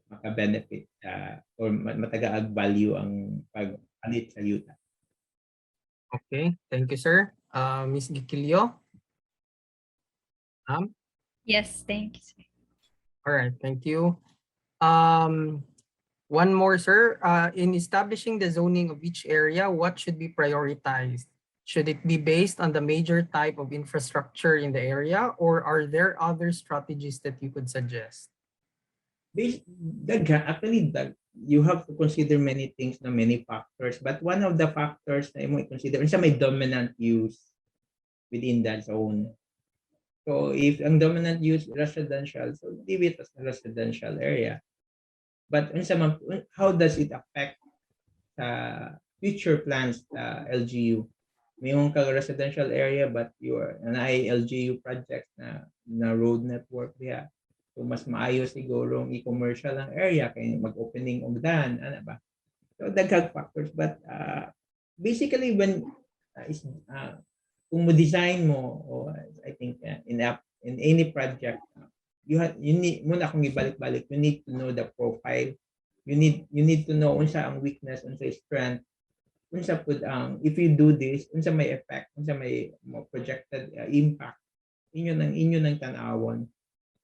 maka-benefit or matagaag value ang pagpalit sa yuta. Okay, thank you, sir. Ms. Gikilio? Yes, thank you, sir. All right, thank you. One more, sir. In establishing the zoning of each area, what should be prioritized? Should it be based on the major type of infrastructure in the area, or are there other strategies that you could suggest? Actually, you have to consider many things na many factors, but one of the factors na mo i-consider sa may dominant use within that zone. So if ang dominant use residential, so leave it as a residential area. But how does it affect future plans LGU? Mayroon ka residential area but your LGU project na road network diya. So mas maayo siguro ang i-commercial ang area kay mag-opening og daan, ano ba? So daghang factors, but basically when kung mo design mo, I think in any project, you need muna kung ibalik-balik, you need to know the profile. You need to know unsa ang weakness, unsa strength, unsa pud ang if you do this, unsa may effect, unsa may projected impact. Inyo nang tan-awon.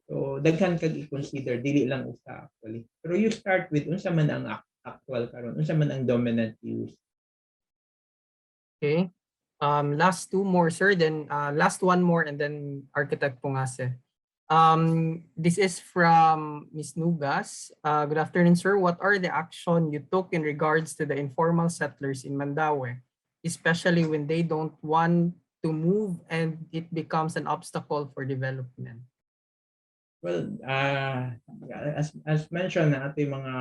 So daghan kag i-consider, dili lang usa actually. Pero you start with unsa man ang actual karon, unsa man ang dominant use. Okay. Last two more, sir. Then last one more, and then Architect Pungase. This is from Ms. Nugas. Good afternoon, sir. What are the action you took in regards to the informal settlers in Mandaue, especially when they don't want to move and it becomes an obstacle for development? Well, as mentioned na ating mga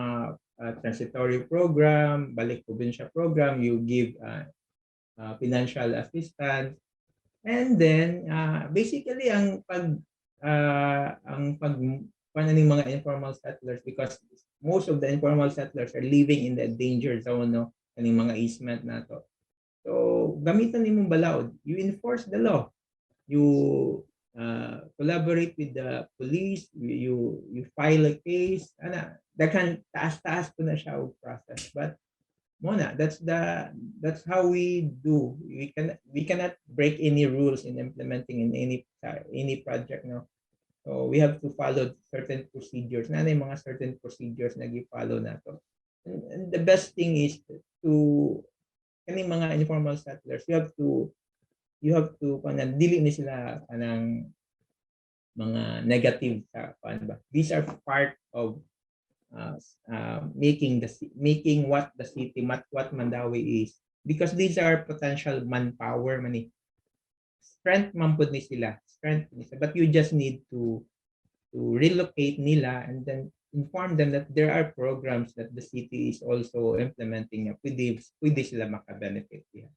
transitory program, balik probinsya program, you give financial assistance, and then basically ang ng mga informal settlers, because most of the informal settlers are living in the danger zone, no, kaning mga easement nato. So gamitan nimong balaod, you enforce the law, you collaborate with the police, you file a case, daghan taas-taas ko na siya og process, but muna that's how we do. We cannot break any rules in implementing in any project, no. So we have to follow certain procedures. Nanay mga certain procedures na gi-follow nato. And the best thing is to kaning mga informal settlers, you have to kanang dili ni sila kanang mga negative sa ba. These are part of making what the city, what Mandawi is, because these are potential manpower money. Strength man pud ni sila, but you just need to relocate nila and then inform them that there are programs that the city is also implementing na pwede sila maka-benefit. Yeah.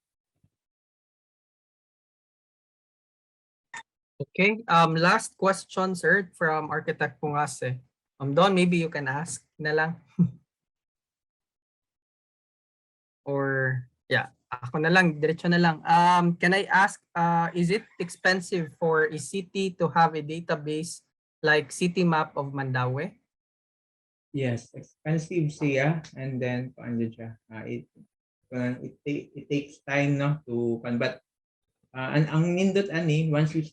Okay. Last question, sir, from Architect Pungase. Don, maybe you can ask na lang. Or yeah, ako na lang, diretso na lang. Can I ask, is it expensive for a city to have a database like City Map of Mandaue? Yes, expensive siya, and then paano siya? It takes time, no, to but ang nindot ani once you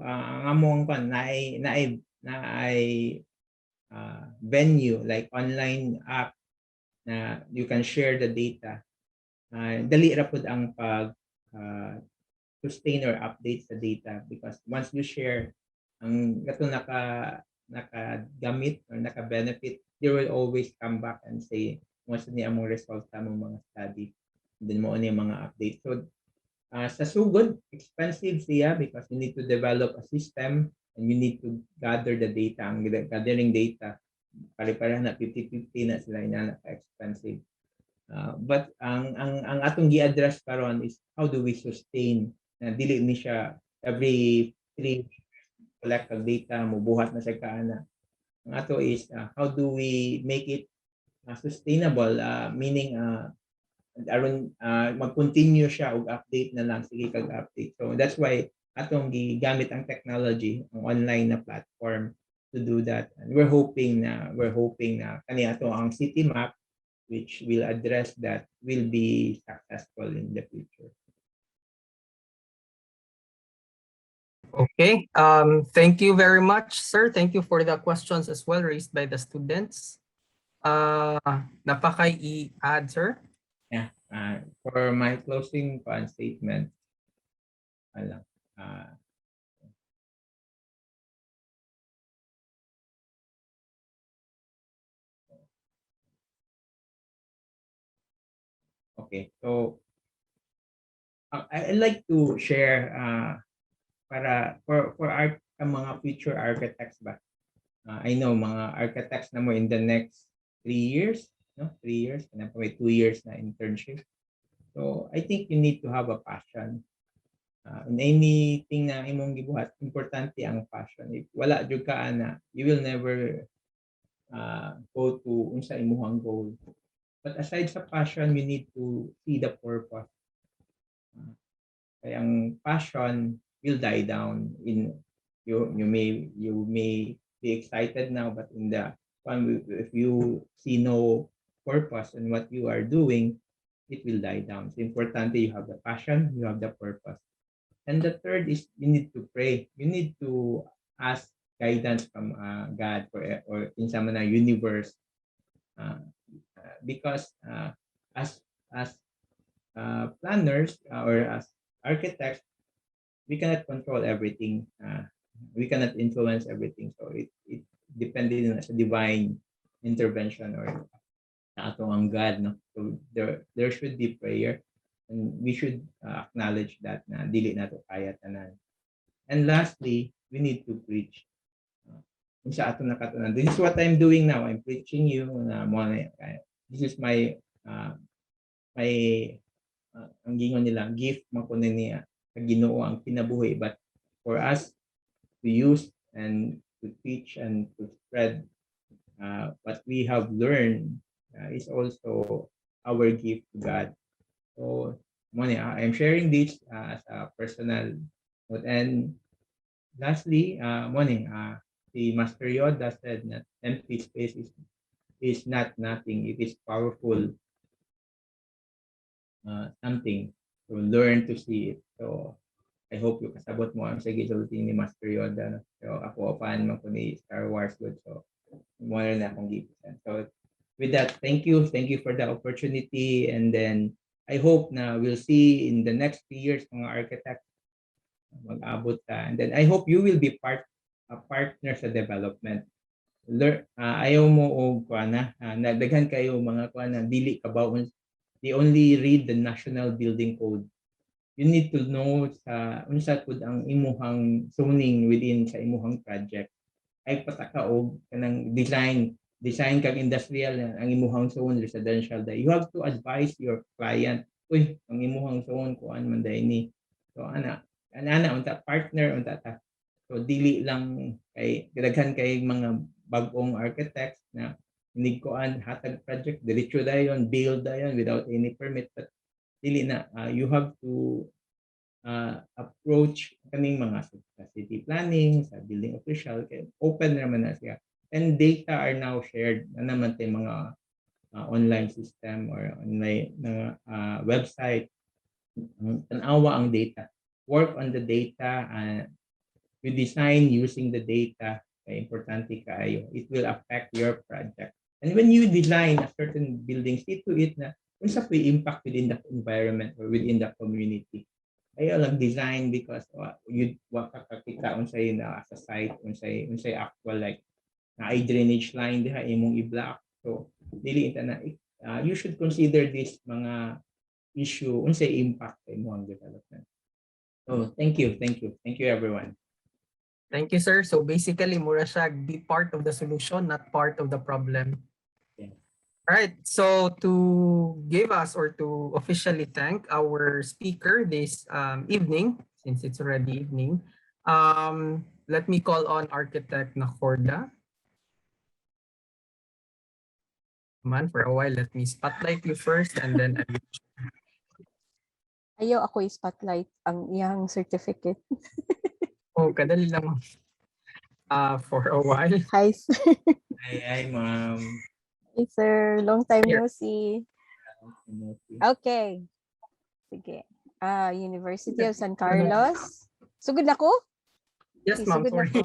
ang among venue like online app na you can share the data. Dali ra pud ang pag sustain or update sa data, because once you share ang kato nakagamit or naka-benefit, they will always come back and say once ni among results sa among mga study, and then mo ni mga update. So sa sugod, expensive siya because you need to develop a system and you need to gather the data. Ang gathering data, pare-pareha na 50-50 na sila, naka-expensive. But ang atong gi-address karon is how do we sustain na dili ni siya every 3 collect ang data mo buhat na sa kaana. Ang ato is how do we make it sustainable, meaning aron mag-continue siya og update na lang, sige kag update. So that's why atong gigamit ang technology, ang online na platform to do that. And we're hoping na kani ato ang city map which will address that will be successful in the future. Okay. Thank you very much, sir. Thank you for the questions as well raised by the students. Napakay i-add, sir? Yeah. For my closing statement, okay, so I like to share para for our mga future architects ba. I know mga architects na mo in the next 3 years, no? 3 years, and may 2 years na internship. So I think you need to have a passion. In anything na imong gibuhat, importante ang passion. If wala jud ka ana, you will never go to unsa imong goal. But aside sa passion, you need to see the purpose. Kaya ang passion will die down in you may be excited now, but in the if you see no purpose in what you are doing, it will die down. So importante you have the passion, you have the purpose. And the third is you need to pray. You need to ask guidance from God or in some universe, because as planners or as architects, we cannot control everything. We cannot influence everything. So it depended on a divine intervention or sa atong ang God, no? So there should be prayer, and we should acknowledge that na dili nato kaya tanan. And lastly, we need to preach. Sa atong nakatunan. This is what I'm doing now. I'm preaching you na this is my ang gingon nila gift makuno niya sa Ginoo ang kinabuhi, but for us to use and to teach and to spread what we have learned is also our gift to God. So I'm sharing this as a personal note. And lastly, si Master Yoda said that empty space is not nothing. It is powerful something. So learn to see it. So I hope you kasabot mo ang sige sulti ni Master Yoda. No? So ako fan man ko ni Star Wars good. So mo na akong gipisan. So with that, thank you. Thank you for the opportunity. And then I hope na we'll see in the next 3 years mga architects mag-abot ka. And then I hope you will be a partner sa development. Ayaw mo og kuana nagdaghan kayo mga kuana dili ka ba they only read the national building code. You need to know sa unsa pud ang imuhang zoning within sa imuhang project. Ay pataka og kanang design kag industrial ang imuhang zone residential da. You have to advise your client, uy, ang imuhang zone kuan man day ni. So ana unta partner unta ta. So dili lang kay daghan kay mga bagong architects na hindi koan hatag project diretso dayon build dayon without any permit, but dili na you have to approach kaning mga sa city planning sa building official kay open naman na siya, and data are now shared na naman tay mga online system or online na website. Tanawa ang data, work on the data, you design using the data. Importante kaayo, it will affect your project. And when you design a certain building, see to it na unsa po impact within the environment or within the community. Ayaw lang design because you wakakakita unsay na sa site, unsay actual like na drainage line diha imong i-block. So dili ita na you should consider this mga issue unsay impact sa imong development. So thank you everyone. Thank you, sir. So basically, mura siya be part of the solution, not part of the problem. Yeah. All right. So to give us or to officially thank our speaker this evening, since it's already evening, let me call on Architect Nakorda. Come on, for a while, let me spotlight you first and then Ayaw ako i-spotlight ang iyang certificate. Oh, kadali lang. For a while. Hi, sir. Hi, ma'am. Hey, sir. Long time no see. Okay. Sige. University of San Carlos. Sugod na ko? Yes, ma'am. Sugod na Sorry. ko.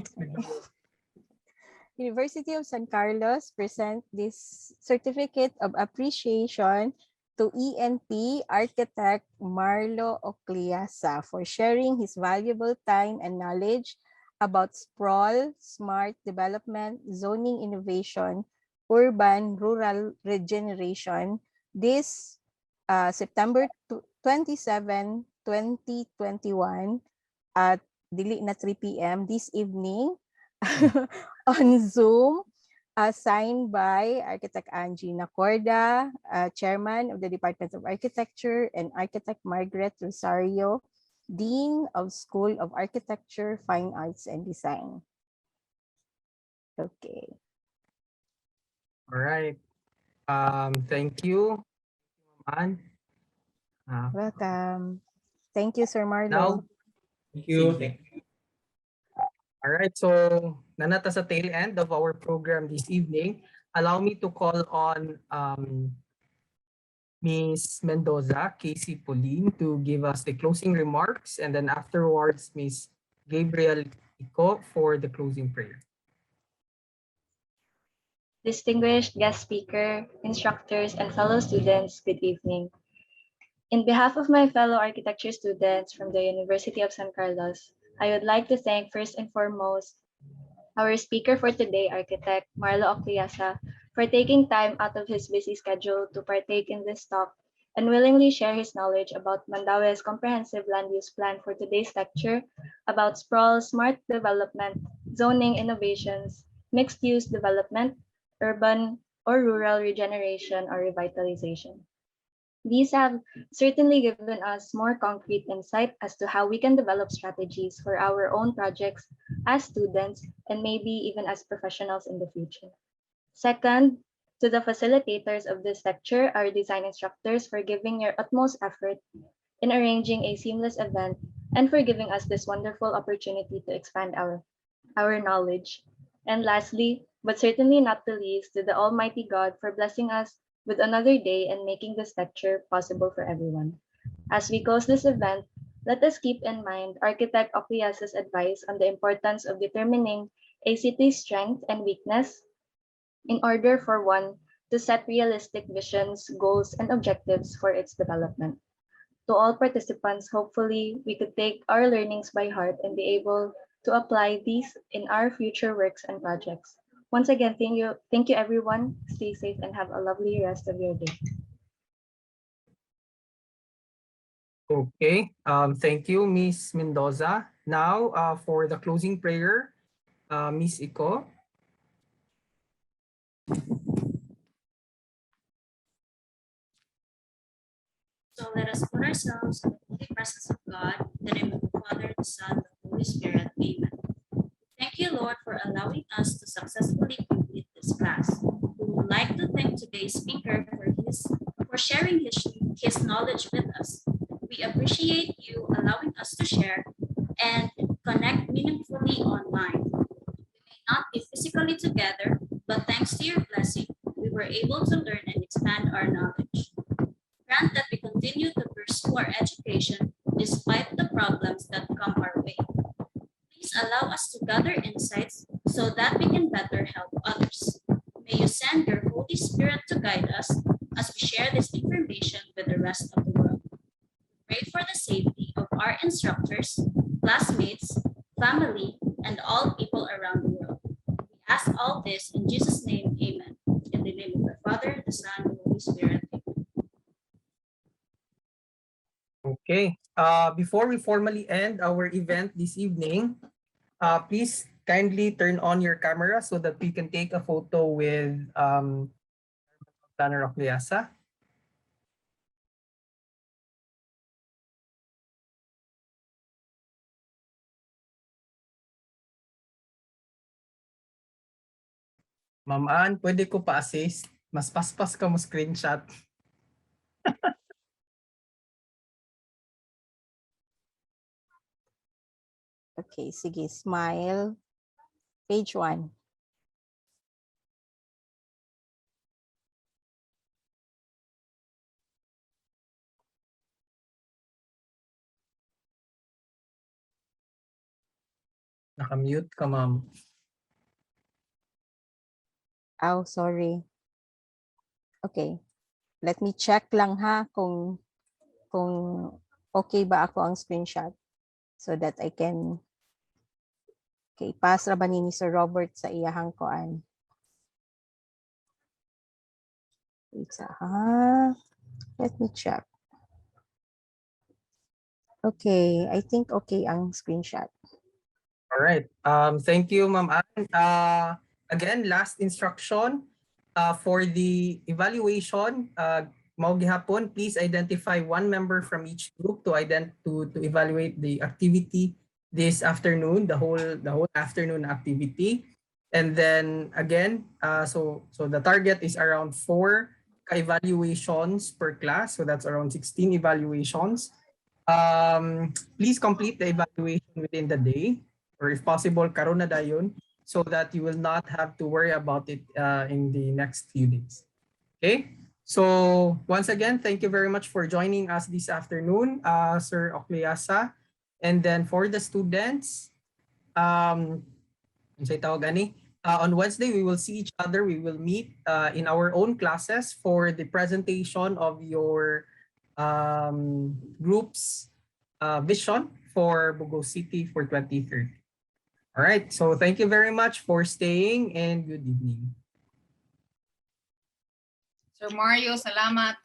University of San Carlos present this certificate of appreciation to ENP architect Marlo Ocleasa for sharing his valuable time and knowledge about sprawl, smart development, zoning innovation, urban rural regeneration this September 27, 2021 at dili na 3 p.m. this evening on Zoom. Signed by Architect Angie Nacorda, Chairman of the Department of Architecture, and Architect Margaret Rosario, Dean of School of Architecture, Fine Arts, and Design. Okay. All right. Thank you, man. Welcome. Thank you, Sir Marlo. Now, thank you. All right, so nanata sa tail end of our program this evening. Allow me to call on Ms. Mendoza, Casey Pauline, to give us the closing remarks, and then afterwards, Ms. Gabriel Ico for the closing prayer. Distinguished guest speaker, instructors, and fellow students, good evening. In behalf of my fellow architecture students from the University of San Carlos, I would like to thank first and foremost our speaker for today, Architect Marlo Ocleasa, for taking time out of his busy schedule to partake in this talk and willingly share his knowledge about Mandawi's comprehensive land use plan for today's lecture about sprawl, smart development, zoning innovations, mixed-use development, urban or rural regeneration or revitalization. These have certainly given us more concrete insight as to how we can develop strategies for our own projects as students and maybe even as professionals in the future. Second, to the facilitators of this lecture, our design instructors, for giving your utmost effort in arranging a seamless event and for giving us this wonderful opportunity to expand our knowledge. And lastly, but certainly not the least, to the Almighty God for blessing us with another day and making this lecture possible for everyone. As we close this event, let us keep in mind Architect Ocleasa's advice on the importance of determining a city's strength and weakness in order for one to set realistic visions, goals, and objectives for its development. To all participants, hopefully we could take our learnings by heart and be able to apply these in our future works and projects. Once again, thank you everyone. Stay safe and have a lovely rest of your day. Okay. Thank you, Miss Mendoza. Now, for the closing prayer, Miss Iko. So let us put ourselves in the holy presence of God, in the name of the Father, the Son, the Holy Spirit. Amen. Thank you, Lord, for allowing us to successfully complete this class. We would like to thank today's speaker for sharing his knowledge with us. We appreciate you allowing us to share and connect meaningfully online. We may not be physically together, but thanks to your blessing, we were able to learn and expand our knowledge. Grant that we continue to pursue our education despite the problems that come our way. Please allow us to gather insights so that we can better help others. May you send your Holy Spirit to guide us as we share this information with the rest of the world. Pray for the safety of our instructors, classmates, family, and all people around the world. We ask all this in Jesus' name, amen. In the name of the Father, the Son, and the Holy Spirit. Okay. Before we formally end our event this evening, please kindly turn on your camera so that we can take a photo with Planner Ocleasa. Ma'am Ann, pwede ko pa-assist? Mas paspas ka mo screenshot. Okay, sige, smile. Page 1. Nakamute ka, ma'am. Oh, sorry. Okay. Let me check lang ha kung okay ba ako ang screenshot so that I can pass ra ba ni Sir Robert sa iyahang koan. Wait ha. Let me check. Okay, I think okay ang screenshot. All right. Thank you, Ma'am Ann. Again, last instruction for the evaluation. Mao gihapon, please identify one member from each group to evaluate the activity this afternoon, the whole afternoon activity. And then again, so the target is around 4 evaluations per class. So that's around 16 evaluations. Please complete the evaluation within the day, or if possible, karon na dayon, so that you will not have to worry about it in the next few days. Okay? So once again, thank you very much for joining us this afternoon, Sir Ocleasa. And then for the students, on Wednesday, we will see each other. We will meet in our own classes for the presentation of your group's vision for Bogo City for 2030. All right, so thank you very much for staying and good evening. Sir Mario, salamat.